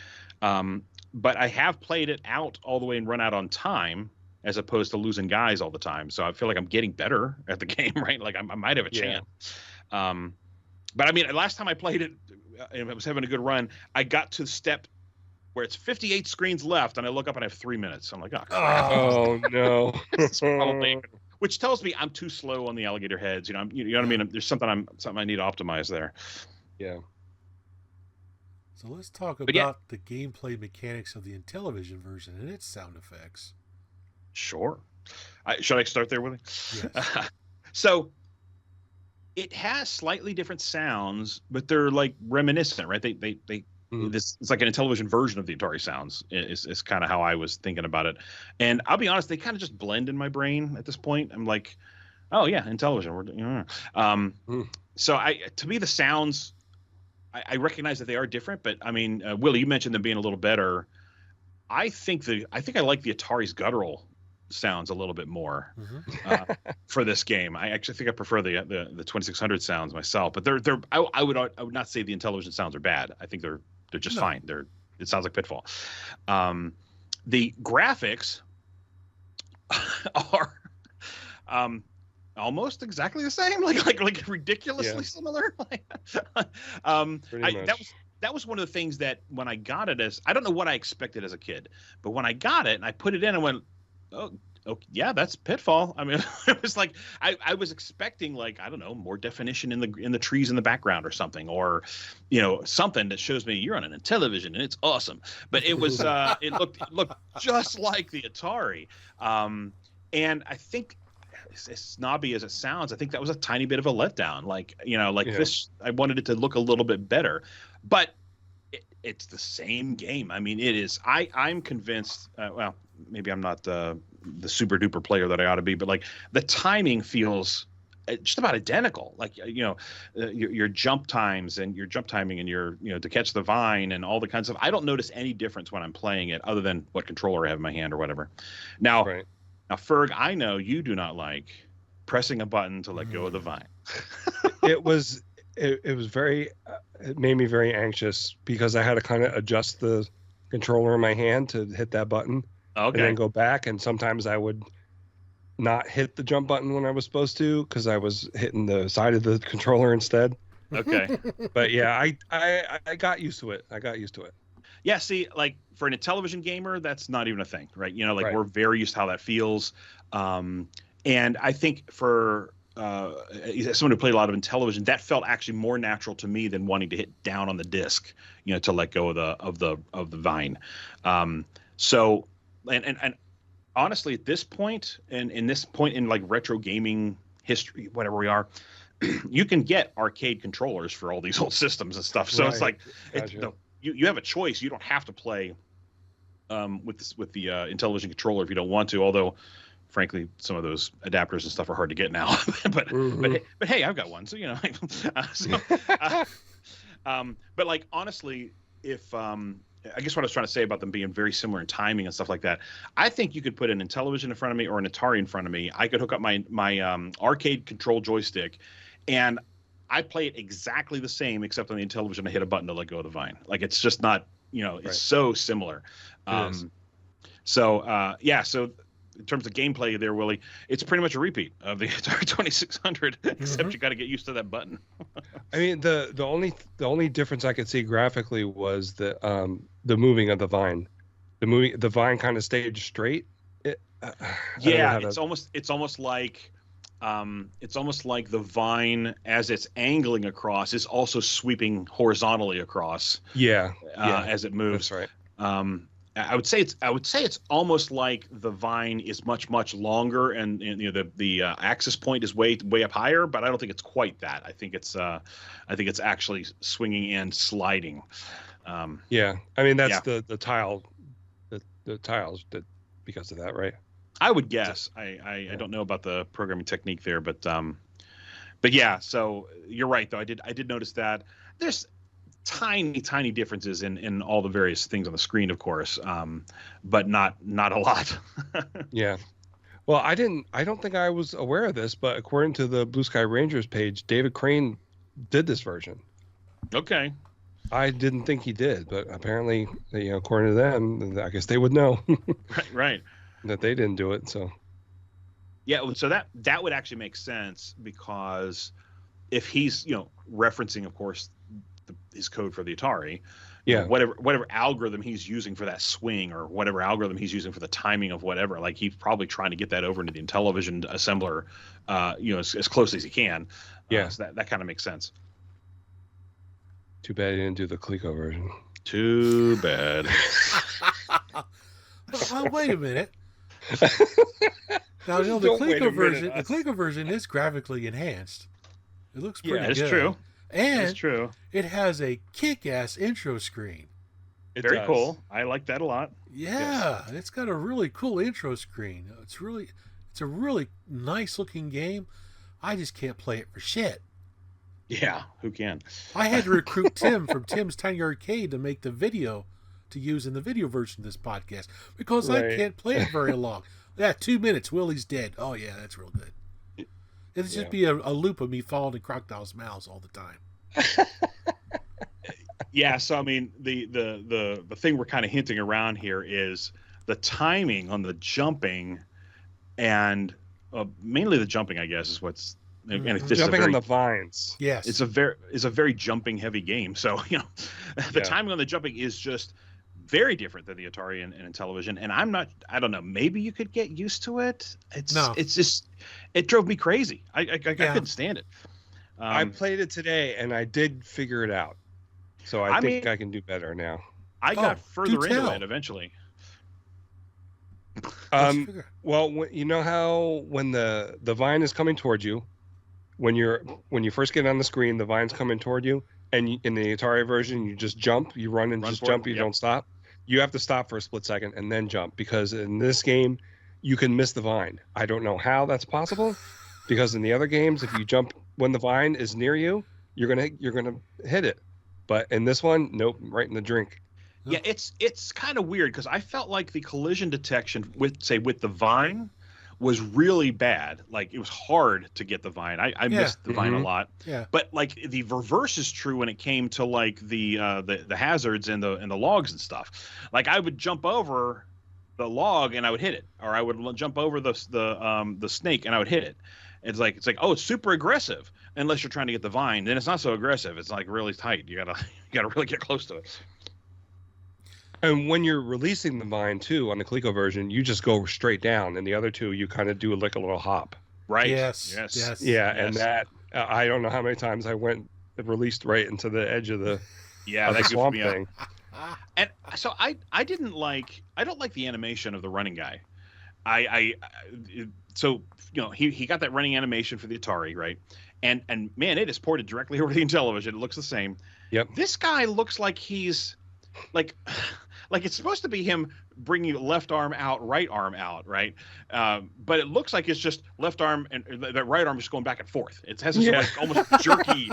S2: But I have played it out all the way and run out on time, as opposed to losing guys all the time. So I feel like I'm getting better at the game, right? Like I might have a chance. But I mean, last time I played it, and I was having a good run, I got to the step where it's 58 screens left, and I look up and I have 3 minutes. I'm like, oh, crap.
S6: Oh no.
S2: Which tells me I'm too slow on the alligator heads. You know what I mean? There's something I need to optimize there.
S6: Yeah.
S1: So let's talk about the gameplay mechanics of the Intellivision version and its sound effects.
S2: Sure. Should I start there, Willie?
S1: Yes.
S2: So it has slightly different sounds, but they're like reminiscent, right? This it's like an Intellivision version of the Atari sounds. Is kind of how I was thinking about it. And I'll be honest, they kind of just blend in my brain at this point. I'm like, oh yeah, Intellivision. So to me, the sounds, I recognize that they are different, but I mean, Willie, you mentioned them being a little better. I think I like the Atari's guttural sounds a little bit more for this game. I actually think I prefer the 2600 sounds myself, but I would not say the Intellivision sounds are bad. I think they're just fine. It sounds like Pitfall. The graphics are almost exactly the same, like ridiculously similar. That was one of the things that when I got it, I don't know what I expected as a kid, but when I got it and I put it in, I went, oh yeah, that's Pitfall. I mean, it was like I was expecting, like, I don't know, more definition in the trees in the background or something, or something that shows me you're on an Intellivision and it's awesome. But it was it looked just like the Atari, and I think, as snobby as it sounds, I think that was a tiny bit of a letdown. This, I wanted it to look a little bit better, but it's the same game. I mean, it is. I'm convinced. Well, maybe I'm not the super duper player that I ought to be, but like the timing feels just about identical. Like your jump times and your jump timing and your to catch the vine and all the kinds of. I don't notice any difference when I'm playing it, other than what controller I have in my hand or whatever. Now, Ferg, I know you do not like pressing a button to let go of the vine.
S6: It was very. It made me very anxious because I had to kind of adjust the controller in my hand to hit that button. And then go back, and sometimes I would not hit the jump button when I was supposed to because I was hitting the side of the controller instead.
S2: Okay.
S6: But yeah, I got used to it.
S2: Yeah, see, like for an Intellivision gamer, that's not even a thing, right? We're very used to how that feels. And I think for someone who played a lot of Intellivision, that felt actually more natural to me than wanting to hit down on the disc, to let go of the vine. So. And honestly, at this point, and in this point in like retro gaming history, whatever we are, you can get arcade controllers for all these old systems and stuff. So it's like you have a choice. You don't have to play with the Intellivision controller if you don't want to. Although, frankly, some of those adapters and stuff are hard to get now. but hey, I've got one. So but like honestly, if I guess what I was trying to say about them being very similar in timing and stuff like that, I think you could put an Intellivision in front of me or an Atari in front of me. I could hook up my arcade control joystick, and I play it exactly the same, except on the Intellivision I hit a button to let go of the vine. Like it's just not, it's so similar. So in terms of gameplay there, Willie, it's pretty much a repeat of the Atari 2600, except you got to get used to that button.
S6: I mean, the only difference I could see graphically was the moving of the vine. The vine kind of stayed straight.
S2: It's almost like the vine, as it's angling across, is also sweeping horizontally across. As it moves.
S6: That's right.
S2: I would say it's almost like the vine is much longer, and the axis point is way up higher, but I don't think it's quite that. I think it's actually swinging and sliding.
S6: I mean that's the tile, the tiles that because of that, right?
S2: I would guess. I don't know about the programming technique there, but yeah. So you're right, though. I did notice that there's tiny differences in all the various things on the screen, of course, but not a lot.
S6: Yeah. Well, I don't think I was aware of this, but according to the Blue Sky Rangers page, David Crane did this version.
S2: Okay.
S6: I didn't think he did, but apparently, according to them, I guess they would know
S2: Right.
S6: that they didn't do it. So
S2: Yeah, so that would actually make sense, because if he's referencing, of course, his code for the Atari, whatever algorithm he's using for that swing, or whatever algorithm he's using for the timing of whatever, like he's probably trying to get that over into the InTariVision assembler, as close as he can. So that kind of makes sense.
S6: Too bad he didn't do the Coleco version.
S2: Too bad.
S1: Wait a minute. Now, the Coleco version is graphically enhanced. It looks pretty good.
S2: It's true.
S1: And
S2: it's true.
S1: It has a kick-ass intro screen.
S2: Very cool. I like that a lot.
S1: Yeah, and it's got a really cool intro screen. It's a really nice looking game. I just can't play it for shit.
S2: Yeah, who can?
S1: I had to recruit Tim from Tim's Tiny Arcade to make the video to use in the video version of this podcast, because I can't play it very long. 2 minutes, Willie's dead. Oh yeah, that's real good. It'll just be a loop of me falling in crocodiles' mouths all the time.
S2: Yeah, so I mean, the thing we're kind of hinting around here is the timing on the jumping, and mainly the jumping, I guess, is what's
S6: jumping on the vines.
S1: Yes,
S2: it's a very jumping heavy game. So the timing on the jumping is just very different than the Atari and InTariVision. And I don't know, maybe you could get used to it. It's just, it drove me crazy. I couldn't stand it.
S6: I played it today and I did figure it out. So I think I can do better now.
S2: I got further into it eventually.
S6: Well, you know how when the vine is coming towards you, when you first get on the screen, the vine's coming toward you, and in the Atari version, you just jump, you run and just jump, you don't stop. You have to stop for a split second and then jump, because in this game, you can miss the vine. I don't know how that's possible, because in the other games, if you jump when the vine is near you, you're gonna hit it. But in this one, nope, right in the drink.
S2: Yeah, it's kind of weird, because I felt like the collision detection with the vine was really bad. Like, it was hard to get the vine. I missed the vine a lot.
S1: Yeah.
S2: But like the reverse is true when it came to like the hazards and the logs and stuff. Like, I would jump over the log and I would hit it, or I would jump over the snake and I would hit it. It's like oh, it's super aggressive unless you're trying to get the vine. Then it's not so aggressive. It's like really tight. You gotta really get close to it.
S6: And when you're releasing the vine too on the Coleco version, you just go straight down, and the other two you kind of do like a little hop.
S2: Right.
S1: Yes.
S6: Yeah,
S2: yes.
S6: And that I don't know how many times I released right into the edge of the
S2: that
S6: swamp thing.
S2: And so I don't like the animation of the running guy. So he got that running animation for the Atari, right? And man, it is ported directly over the InTariVision. It looks the same.
S6: Yep.
S2: This guy looks like he's like it's supposed to be him bringing left arm out, right arm out, right? But it looks like it's just left arm and the right arm just going back and forth. It has this like almost jerky,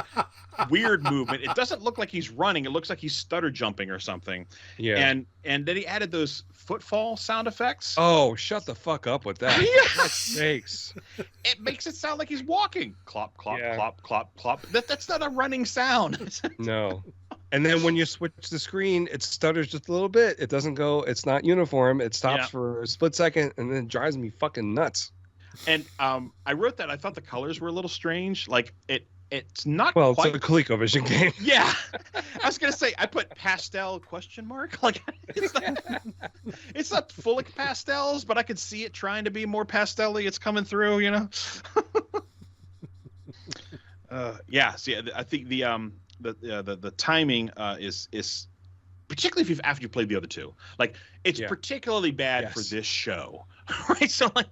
S2: weird movement. It doesn't look like he's running. It looks like he's stutter jumping or something.
S6: Yeah.
S2: And then he added those footfall sound effects.
S6: Oh, shut the fuck up with that.
S2: Yes.
S6: Sakes.
S2: It makes it sound like he's walking. Clop, clop, clop, clop, clop. That's not a running sound.
S6: No. And then when you switch the screen, it stutters just a little bit. It doesn't go. It's not uniform. It stops for a split second, and then it drives me fucking nuts.
S2: And I wrote that I thought the colors were a little strange. Like it's not.
S6: Well,
S2: quite...
S6: it's a ColecoVision game.
S2: Yeah, I was gonna say I put pastel ? Like it's not fully pastels, but I could see it trying to be more pastel-y. It's coming through, Yeah. See, I think the timing is particularly after you played the other two, like it's particularly bad for this show, right? So like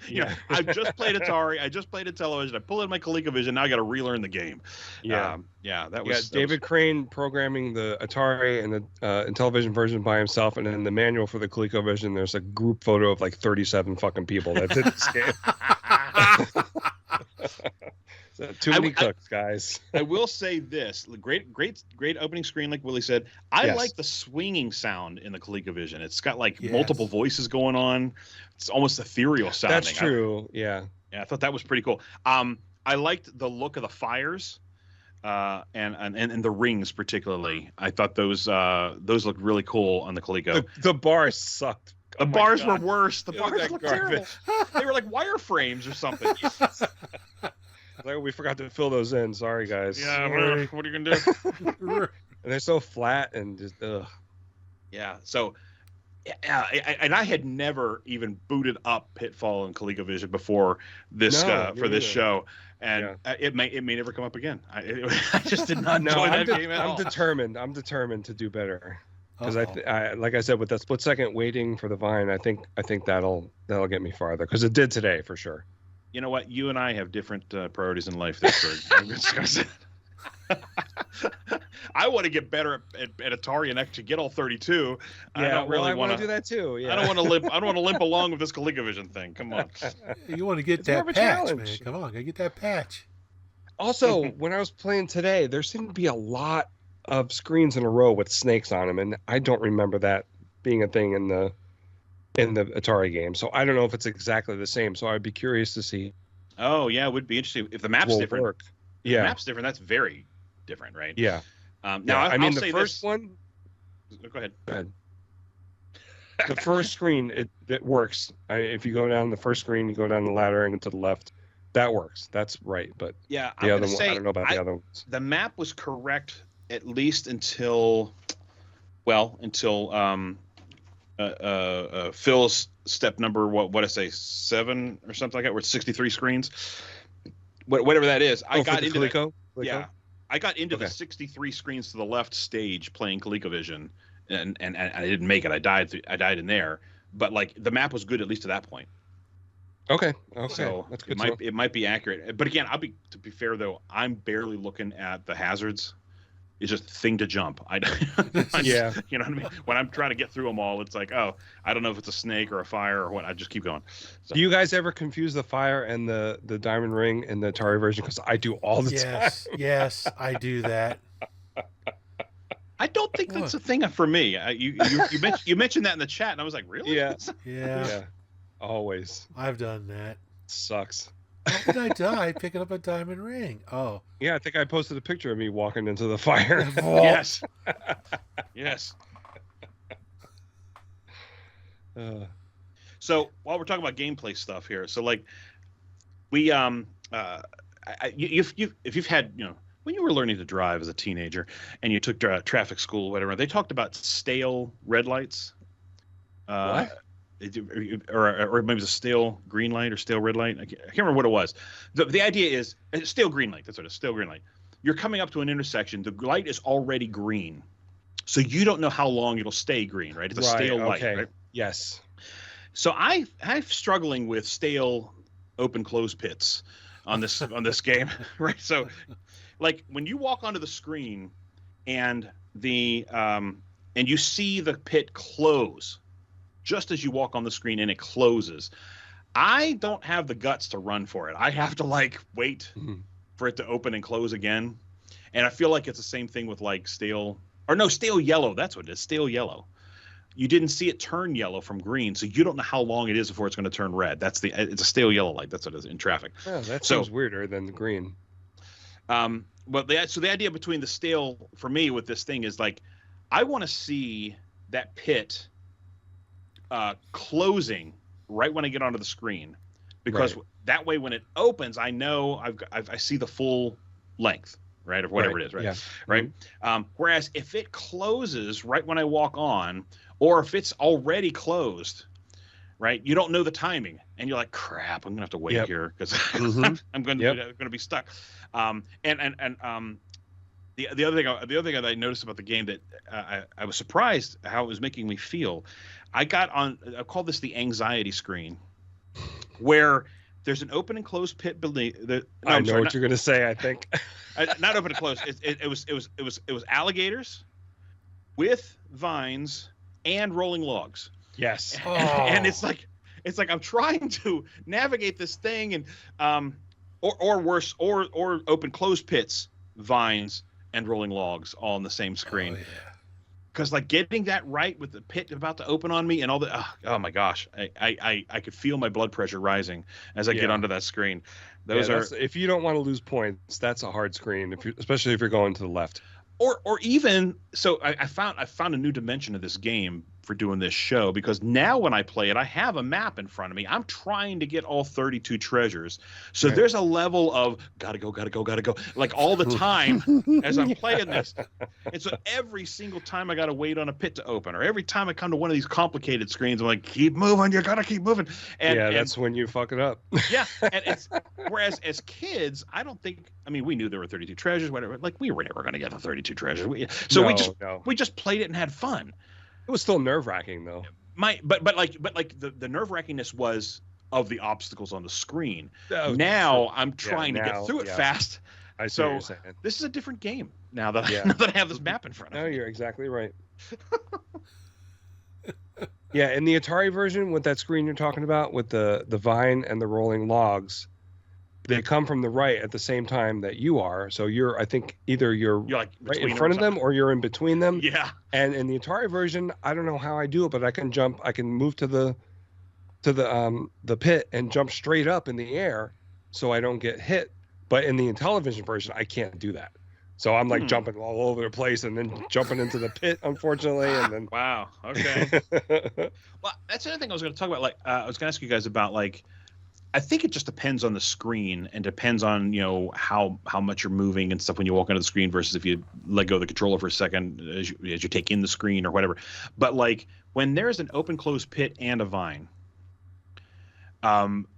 S2: I just played Atari, I just played InTariVision, I pulled in my ColecoVision, now I got to relearn the game. That was
S6: David Crane programming the Atari and the InTariVision version by himself, and then the manual for the ColecoVision, there's a group photo of like 37 fucking people that did this game. So, too many cooks, guys.
S2: I will say this: great opening screen, like Willie said. I like the swinging sound in the ColecoVision. It's got like multiple voices going on. It's almost ethereal sounding.
S6: That's true. Yeah,
S2: I thought that was pretty cool. I liked the look of the fires. and the rings particularly. I thought those looked really cool on the Coleco.
S6: The bars sucked.
S2: The bars were worse. The bars
S6: that
S2: looked
S6: garbage.
S2: terrible. They were like wireframes or something.
S6: Like, we forgot to fill those in. Sorry, guys.
S2: Yeah, what are you gonna do?
S6: And they're so flat and just ugh.
S2: Yeah. So, and I had never even booted up Pitfall and ColecoVision before this for this show, and it may never come up again. I just did not enjoy that game at all.
S6: I'm determined to do better. Because I like I said, with that split second waiting for the vine, I think that'll get me farther. Because it did today for sure.
S2: You know what? You and I have different priorities in life. I'm just gonna say. I want to get better at Atari and actually get all 32.
S6: Yeah, I don't really want to do that too. Yeah.
S2: I don't want to limp. I don't want to limp along with this ColecoVision thing. Come on.
S1: You want to get that patch, man? Come on, gotta get that patch.
S6: Also, when I was playing today, there seemed to be a lot of screens in a row with snakes on them, and I don't remember that being a thing in the Atari game. So I don't know if it's exactly the same. So I'd be curious to see.
S2: Oh yeah, it would be interesting if the map's different.
S6: Work.
S2: If the map's different. That's very different, right?
S6: Yeah.
S2: Now
S6: I mean,
S2: I'll
S6: the first one.
S2: Go ahead.
S6: The first screen, it works. If you go down the first screen, you go down the ladder and to the left. That works. That's right. But
S2: yeah,
S6: the other one, I don't know about the other ones.
S2: The map was correct at least until Phil's step number, what I say, 7 or something like that, where it's 63 screens, whatever that is. I got into
S6: Coleco?
S2: Yeah, I got into the 63 screens to the left stage playing ColecoVision, and I didn't make it. I died in there, but like the map was good at least to that point.
S6: Okay.
S2: So
S6: that's good.
S2: It might be accurate, but again, to be fair though, I'm barely looking at the hazards. It's just a thing to jump.
S6: Yeah.
S2: You know what I mean? When I'm trying to get through them all, it's like, oh, I don't know if it's a snake or a fire or what. I just keep going. So.
S6: Do you guys ever confuse the fire and the diamond ring in the Atari version? Because I do all the time.
S1: Yes, I do that.
S2: I don't think that's a thing for me. You mentioned that in the chat, and I was like, really?
S6: Yeah. Always.
S1: I've done that.
S6: Sucks.
S1: How did I die picking up a diamond ring? Oh.
S6: Yeah, I think I posted a picture of me walking into the fire.
S2: Yes. Yes. So while we're talking about gameplay stuff here, so like we if you've had, you know, when you were learning to drive as a teenager and you took traffic school or whatever, they talked about stale red lights.
S6: What?
S2: Or maybe it's a stale green light or stale red light. I can't remember what it was. The idea is stale green light. That's what it is, stale green light. You're coming up to an intersection. The light is already green, so you don't know how long it'll stay green, right? It's a stale light, right?
S6: Yes.
S2: So I'm struggling with stale open close pits on this game, right? So, like when you walk onto the screen and and you see the pit close. Just as you walk on the screen and it closes, I don't have the guts to run for it. I have to like wait for it to open and close again. And I feel like it's the same thing with like stale yellow. That's what it is. Stale yellow. You didn't see it turn yellow from green, so you don't know how long it is before it's going to turn red. It's a stale yellow light. That's what it is in traffic.
S6: Yeah, that seems weirder than the green.
S2: But the idea between the stale for me with this thing is like, I want to see that pit closing right when I get onto the screen, because that way when it opens, I know I see the full length, right, of whatever it is, right?
S6: Yeah.
S2: Right. Whereas if it closes right when I walk on, or if it's already closed, right, you don't know the timing, and you're like, crap, I'm gonna have to wait here because I'm going to be stuck. The other thing that I noticed about the game that I was surprised how it was making me feel. I call this the anxiety screen, where there's an open and closed pit beneath.
S6: I know what you're going to say. I think
S2: not open and closed. It was alligators with vines and rolling logs.
S6: Yes,
S2: and it's like I'm trying to navigate this thing, and or worse, or open closed pits, vines, and rolling logs all on the same screen. because like getting that right with the pit about to open on me and all the oh my gosh, I could feel my blood pressure rising as I get onto that screen. Those are,
S6: if you don't want to lose points, that's a hard screen, especially if you're going to the left.
S2: Or even so, I found a new dimension of this game for doing this show, because now when I play it, I have a map in front of me. I'm trying to get all 32 treasures. So there's a level of gotta go, like all the time as I'm playing this. And so every single time I gotta wait on a pit to open, or every time I come to one of these complicated screens, I'm like, keep moving, you gotta keep moving. And
S6: that's when you fuck it up.
S2: Yeah, and whereas as kids, I don't think. I mean, we knew there were 32 treasures, whatever. Like we were never gonna get the 32 treasures. We just played it and had fun.
S6: It was still nerve-wracking though.
S2: But the nerve-wrackingness was of the obstacles on the screen.
S6: Now
S2: I'm trying to get through it fast.
S6: I see what you're saying.
S2: This is a different game now that I have this map in front of me.
S6: No, you're exactly right. Yeah, in the Atari version with that screen you're talking about with the vine and the rolling logs, they come from the right at the same time that you are. So I think either you're like right in front of them or you're in between them.
S2: Yeah.
S6: And in the Atari version, I don't know how I do it, but I can move to the pit and jump straight up in the air so I don't get hit. But in the InTariVision version, I can't do that. So I'm like jumping all over the place and then jumping into the pit, unfortunately. And then
S2: wow. Okay. Well, that's the other thing I was going to talk about. Like, I was going to ask you guys about, like, I think it just depends on the screen and depends on, how much you're moving and stuff when you walk onto the screen versus if you let go of the controller for a second as you take in the screen or whatever. But like when there's an open closed pit and a vine,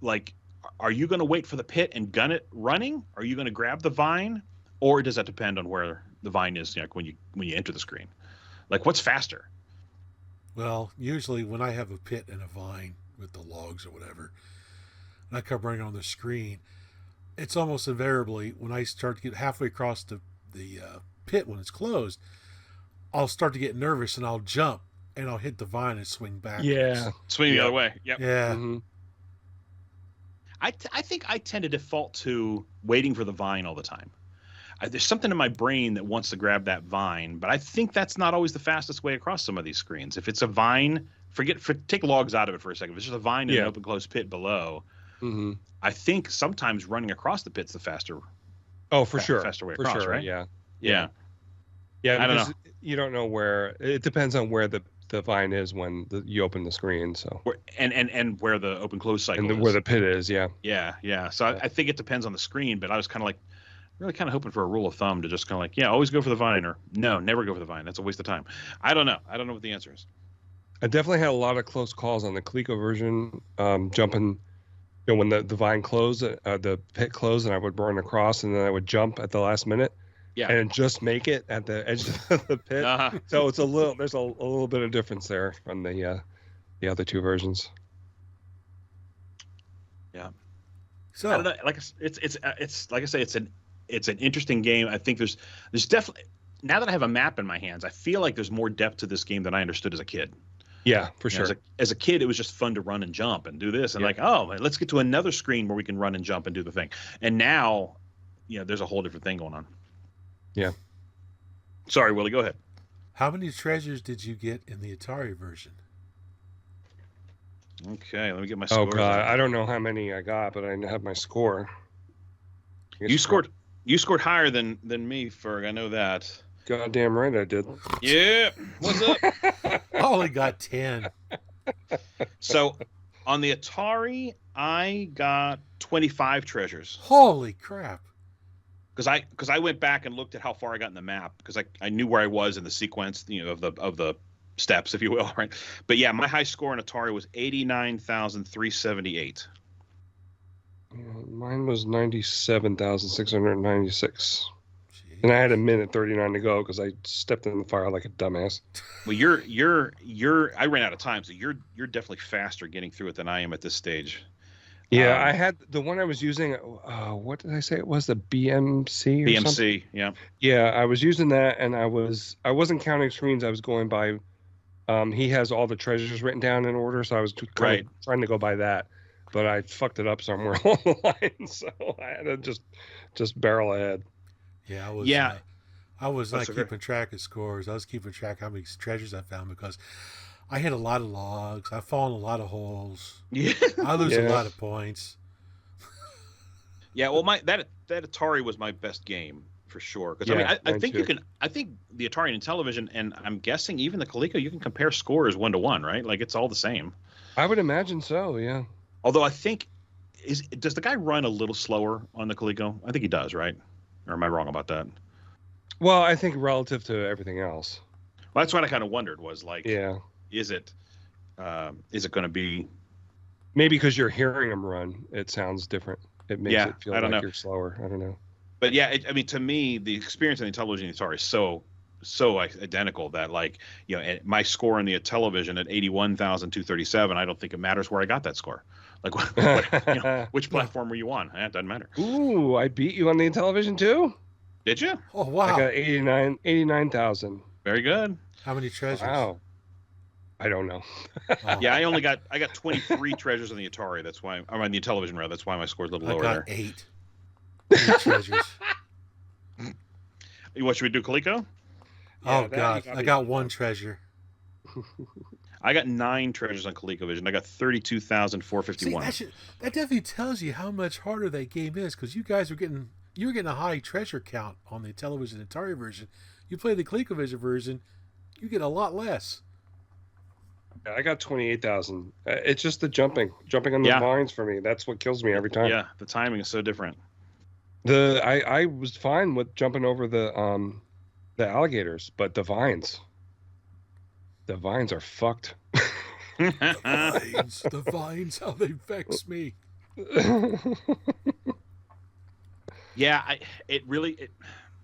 S2: like, are you going to wait for the pit and gun it running? Are you going to grab the vine, or does that depend on where the vine is, when you enter the screen? Like, what's faster?
S1: Well, usually when I have a pit and a vine with the logs or whatever, and I come running on the screen, it's almost invariably when I start to get halfway across the pit when it's closed, I'll start to get nervous and I'll jump and I'll hit the vine and swing back.
S6: Yeah.
S2: Swing the other way. Yep.
S1: Yeah.
S6: Mm-hmm.
S2: I think I tend to default to waiting for the vine all the time. There's something in my brain that wants to grab that vine, but I think that's not always the fastest way across some of these screens. If it's a vine, take logs out of it for a second. If it's just a vine in an open closed pit below, I think sometimes running across the pit's the faster.
S6: Oh, for sure.
S2: Faster way across, right?
S6: Yeah.
S2: Yeah.
S6: Yeah.
S2: I don't know.
S6: You don't know where. It depends on where the vine is when you open the screen. So
S2: and where the open close cycle is.
S6: Where the pit is. Yeah.
S2: Yeah. So I think it depends on the screen, but I was kind of like really kind of hoping for a rule of thumb to just kind of like, always go for the vine, or no, never go for the vine. That's a waste of time. I don't know what the answer is.
S6: I definitely had a lot of close calls on the Coleco version, jumping. When the vine closed, the pit closed, and I would run across, and then I would jump at the last minute, and just make it at the edge of the pit. So there's a little bit of difference there from the other two versions.
S2: Yeah.
S1: So
S2: I don't know, like it's like I say, it's an interesting game. I think there's definitely, now that I have a map in my hands, I feel like there's more depth to this game than I understood as a kid.
S6: Yeah, for sure.
S2: As a kid, it was just fun to run and jump and do this. And let's get to another screen where we can run and jump and do the thing. And now, there's a whole different thing going on.
S6: Yeah.
S2: Sorry, Willie, go ahead.
S1: How many treasures did you get in the Atari version?
S2: Okay, let me get my score.
S6: Oh, God. I don't know how many I got, but I have my score.
S2: You scored higher than me, Ferg. I know that.
S6: Goddamn right I did.
S2: Yeah. What's up?
S1: I only got 10.
S2: So on the Atari, I got 25 treasures.
S1: Holy crap.
S2: Because I went back and looked at how far I got in the map, because I knew where I was in the sequence, of the steps, if you will, right? But yeah, my high score in Atari was 89,378.
S6: Mine was 97,696. And I had a minute 39 to go because I stepped in the fire like a dumbass.
S2: Well, I ran out of time, so you're definitely faster getting through it than I am at this stage.
S6: Yeah, I had the one I was using. What did I say? It was the BMC or something?
S2: BMC, yeah.
S6: Yeah, I was using that, and I wasn't counting screens. I was going by. He has all the treasures written down in order, so I was trying to go by that, but I fucked it up somewhere along the line, so I had to just barrel ahead.
S1: Yeah, I I was not
S2: That's okay.
S1: keeping track of scores. I was keeping track of how many treasures I found because I hit a lot of logs. I fall in a lot of holes.
S2: Yeah.
S1: I lose a lot of points.
S2: Yeah, well, that Atari was my best game for sure. Because I think I think the Atari and Intellivision, and I'm guessing even the Coleco, you can compare scores 1-to-1, right? Like it's all the same.
S6: I would imagine so. Yeah.
S2: Although I think does the guy run a little slower on the Coleco? I think he does, right? Or am I wrong about that?
S6: Well, I think relative to everything else.
S2: Well, that's what I kind of wondered was like, is it going to be?
S6: Maybe because you're hearing him run, it sounds different. It makes it feel like you're slower. I don't know.
S2: But yeah, I mean, to me, the experience in the Intellivision and the Atari is so identical that, like, you know, my score in the Intellivision at 81,237, I don't think it matters where I got that score. Like, which platform were you on? It doesn't matter.
S6: Ooh, I beat you on the Intellivision too.
S2: Did you?
S1: Oh wow!
S6: I got 89,000.
S2: Very good.
S1: How many treasures?
S6: Wow. I don't know.
S2: Yeah, I got 23 treasures on the Atari. That's why I'm on the Intellivision rather. That's why my score's a little lower there.
S1: I got 8 treasures.
S2: What should we do, Coleco?
S1: Oh God, I got 1 treasure.
S2: I got 9 treasures on ColecoVision. I got 32,451.
S1: See, that definitely tells you how much harder that game is, because you guys were getting a high treasure count on the Intellivision Atari version. You play the ColecoVision version, you get a lot less.
S6: I got 28,000. It's just the jumping on the vines for me. That's what kills me every time.
S2: Yeah, the timing is so different.
S6: I was fine with jumping over the alligators, but the vines are fucked.
S1: The vines, how they vex me.
S2: Yeah,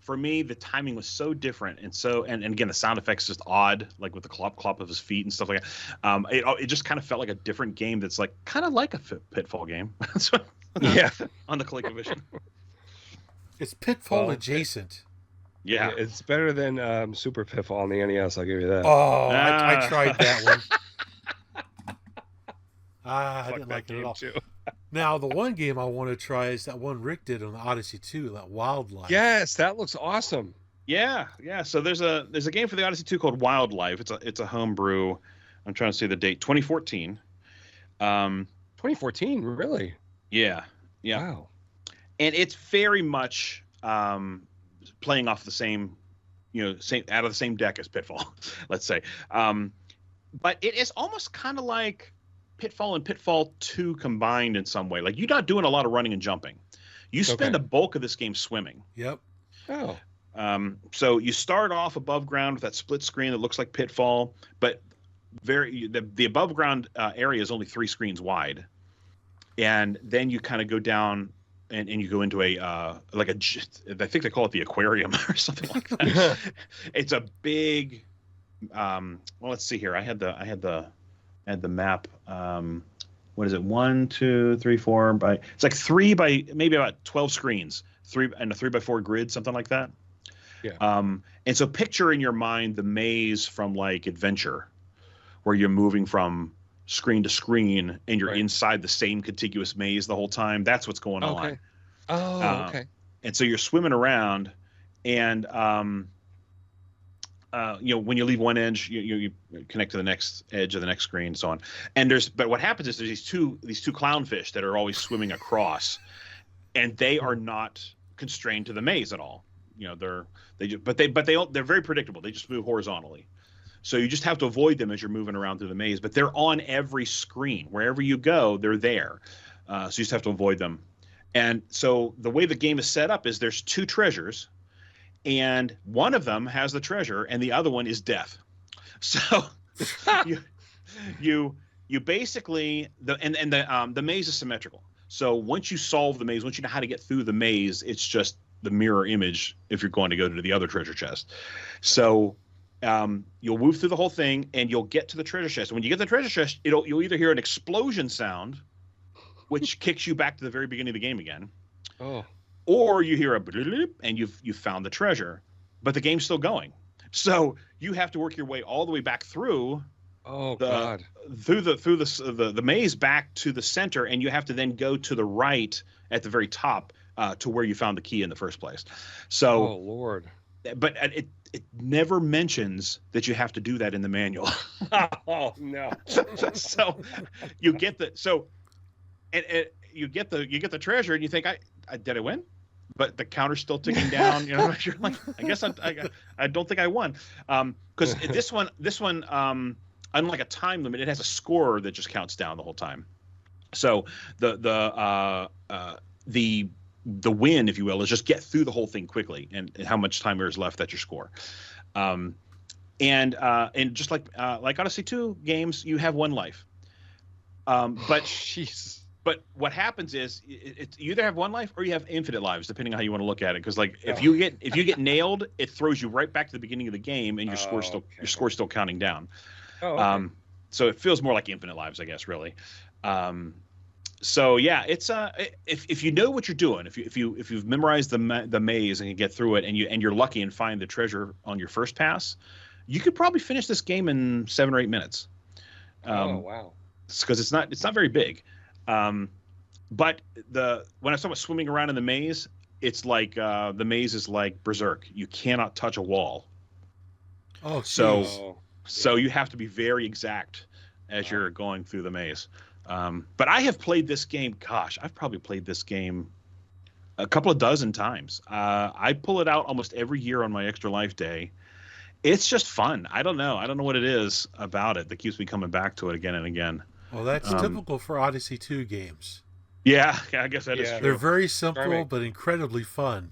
S2: for me, the timing was so different, and again, the sound effects just odd, like with the clop of his feet and stuff like that. It just kind of felt like a different game. That's like kind of like a Pitfall game. On the ColecoVision.
S1: It's Pitfall adjacent.
S2: Yeah,
S6: it's better than Super Pitfall on the NES. I'll give you that.
S1: Oh, I tried that one. I didn't like it at all. Too. Now, the one game I want to try is that one Rick did on the Odyssey 2, that Wildlife.
S6: Yes, that looks awesome.
S2: Yeah. So there's a game for the Odyssey 2 called Wildlife. It's a homebrew. I'm trying to see the date. 2014.
S6: 2014, really?
S2: Yeah.
S6: Wow.
S2: And it's very much playing off the same out of the same deck as Pitfall, let's say. But it is almost kind of like Pitfall and Pitfall 2 combined in some way. Like, you're not doing a lot of running and jumping. You spend the bulk of this game swimming.
S1: Yep.
S6: Oh.
S2: So you start off above ground with that split screen that looks like Pitfall, but the above ground area is only 3 screens wide. And then you kind of go down and you go into I think they call it the aquarium or something like that. It's a big, well, let's see here. I had the map. What is it? 1, 2, 3, 4 by. It's like 3 by maybe about 12 screens. 3 and a 3x4 grid, something like that.
S6: Yeah.
S2: And so picture in your mind the maze from like Adventure, where you're moving from screen to screen and you're inside the same contiguous maze the whole time. That's what's going on.
S6: Oh, okay.
S2: And so you're swimming around, and when you leave one edge, you connect to the next edge of the next screen, and so on. But what happens is there's these two clownfish that are always swimming across, and they are not constrained to the maze at all. They're very predictable. They just move horizontally. So you just have to avoid them as you're moving around through the maze. But they're on every screen. Wherever you go, they're there. So you just have to avoid them. And so the way the game is set up is there's 2 treasures, and one of them has the treasure, and the other one is death. So you basically the maze is symmetrical. So once you solve the maze, once you know how to get through the maze, it's just the mirror image if you're going to go to the other treasure chest. So you'll move through the whole thing, and you'll get to the treasure chest. And when you get to the treasure chest, you'll either hear an explosion sound, which kicks you back to the very beginning of the game again.
S6: Oh.
S2: Or you hear a bloop, and you've found the treasure, but the game's still going. So you have to work your way all the way back through.
S6: Oh God!
S2: Through the maze back to the center, and you have to then go to the right at the very top to where you found the key in the first place. So,
S6: oh Lord!
S2: but it never mentions that you have to do that in the manual.
S6: Oh no!
S2: So you get the you get the treasure, and you think, I did I win? But the counter's still ticking down. You know, you're like, I guess I don't think I won. Because this one, unlike a time limit, it has a score that just counts down the whole time. So the win, if you will, is just get through the whole thing quickly, and how much time there is left, that's your score. And just like Odyssey 2 games, you have one life. But
S6: jeez.
S2: But what happens is you either have one life or you have infinite lives, depending on how you want to look at it. Because like if you get nailed, it throws you right back to the beginning of the game, and your score's still counting down.
S6: Oh, okay.
S2: So it feels more like infinite lives, I guess, really. So yeah, it's if you know what you're doing, if you've memorized the maze and you get through it, and you're lucky and find the treasure on your first pass, you could probably finish this game in 7 or 8 minutes.
S6: Oh wow!
S2: Because it's not very big. But when I talk about swimming around in the maze, it's like the maze is like Berserk. You cannot touch a wall.
S1: Oh,
S2: so you have to be very exact as you're going through the maze. But I have played this game. Gosh, I've probably played this game a couple of dozen times. I pull it out almost every year on my Extra Life Day. It's just fun. I don't know what it is about it that keeps me coming back to it again and again.
S1: Well, that's typical for Odyssey 2 games.
S2: Yeah, I guess that is true.
S1: They're very simple but incredibly fun.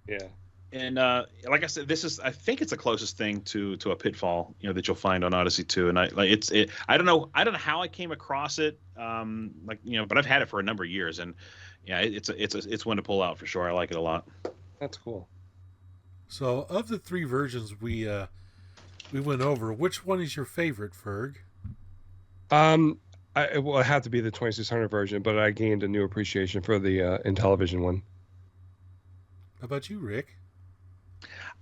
S6: Yeah.
S2: And like I said, I think it's the closest thing to a Pitfall, that you'll find on Odyssey 2. And I don't know how I came across it, but I've had it for a number of years, and yeah, it's one to pull out for sure. I like it a lot.
S6: That's cool.
S1: So, of the 3 versions we went over, which one is your favorite, Ferg?
S6: It will have to be the 2600 version, but I gained a new appreciation for the InTariVision one.
S1: How about you, Rick?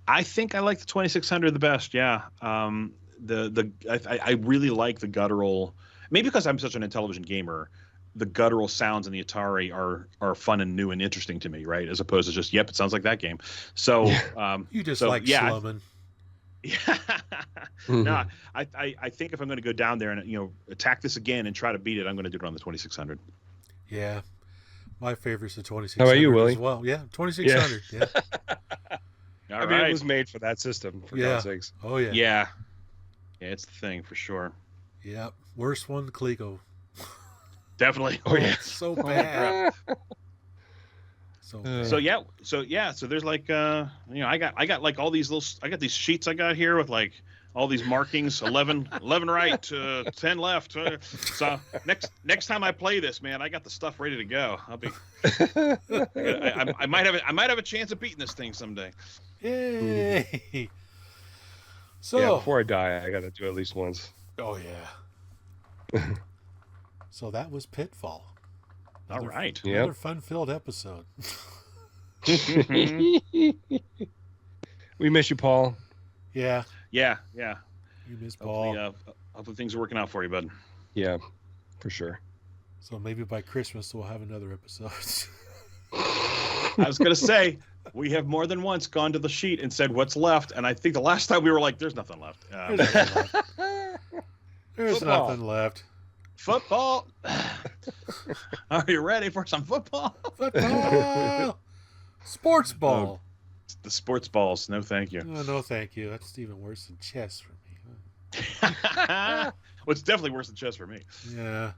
S2: I think I like the 2600 the best. Yeah. I really like the guttural. Maybe because I'm such an InTariVision gamer, the guttural sounds in the Atari are fun and new and interesting to me, right? As opposed to just, it sounds like that game. So
S1: you just slumming.
S2: Yeah. No, I think if I'm going to go down there and attack this again and try to beat it, I'm going to do it on the 2600.
S1: Yeah, my favorite's the 2600.
S6: How about you, Willie?
S1: As well, yeah, 2600. Yeah.
S6: I mean, it was made for that system. For God's sakes.
S1: Oh yeah.
S2: Yeah, it's the thing for sure.
S1: Yeah, worst one, Coleco.
S2: Definitely.
S1: Oh yeah, it's so bad. So there's like I got like all these I got these sheets I got here with like all these markings, 11 right, 10 left. So next time I play this, man, I got the stuff ready to go. I'll be I might have a chance of beating this thing someday. Yay. So
S6: before I die, I got to do it at least once.
S1: Oh yeah. So that was Pitfall.
S2: All right.
S1: Another fun-filled episode.
S6: We miss you, Paul.
S1: Yeah.
S2: You
S1: miss Paul.
S2: Hopefully things are working out for you, bud.
S6: Yeah, for sure.
S1: So maybe by Christmas we'll have another episode.
S2: I was going to say, we have more than once gone to the sheet and said what's left, and I think the last time we were like, there's nothing left.
S1: There's nothing left.
S2: Football. Are you ready for some football?
S1: Football. Sports ball.
S2: The sports balls. No, thank you.
S1: No, thank you. That's even worse than chess for me.
S2: Well, it's definitely worse than chess for me.
S1: Yeah.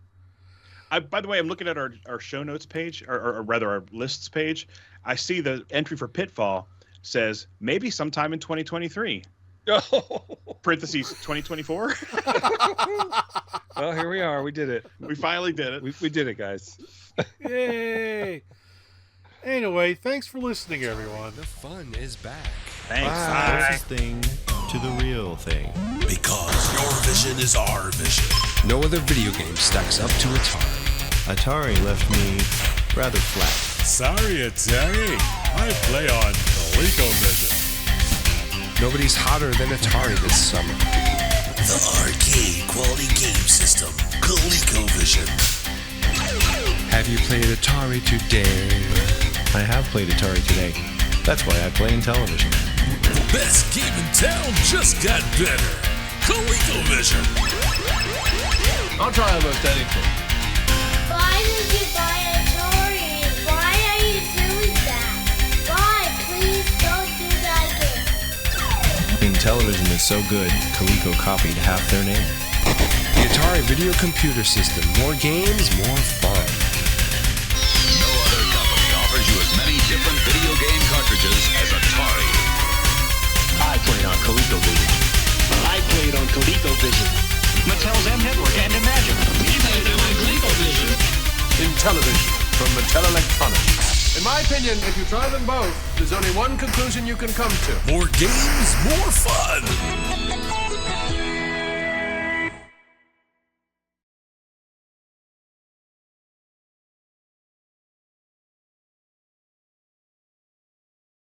S2: By the way, I'm looking at our show notes page, or rather our lists page. I see the entry for Pitfall says maybe sometime in 2023. Parentheses 2024.
S6: Well, here we are. We did it.
S2: We finally did it.
S6: We did it, guys.
S1: Yay. Anyway, thanks for listening, everyone.
S4: The fun is back.
S2: Thanks.
S5: Closest thing to the real thing.
S15: Because your vision is our vision.
S4: No other video game stacks up to Atari.
S5: Atari left me rather flat.
S15: Sorry, Atari. I play on ColecoVision.
S4: Nobody's hotter than Atari this summer.
S15: The arcade quality game system, ColecoVision.
S4: Have you played Atari today?
S5: I have played Atari today. That's why I play InTariVision.
S15: Best game in town just got better. ColecoVision.
S16: I'll try almost anything.
S17: Why did you buy Atari? Why are you doing that? Why? Please don't do that again.
S4: InTariVision is so good, Coleco copied half their name. The Atari Video Computer System. More games, more fun.
S18: No other company offers you as many different video game cartridges as Atari.
S19: I played on ColecoVision. I played on ColecoVision. Mattel's M-Network and Imagine. We played them on ColecoVision.
S16: InTelevision from Mattel Electronics. In my opinion, if you try them both, there's only one conclusion you can come to.
S15: More games, more fun.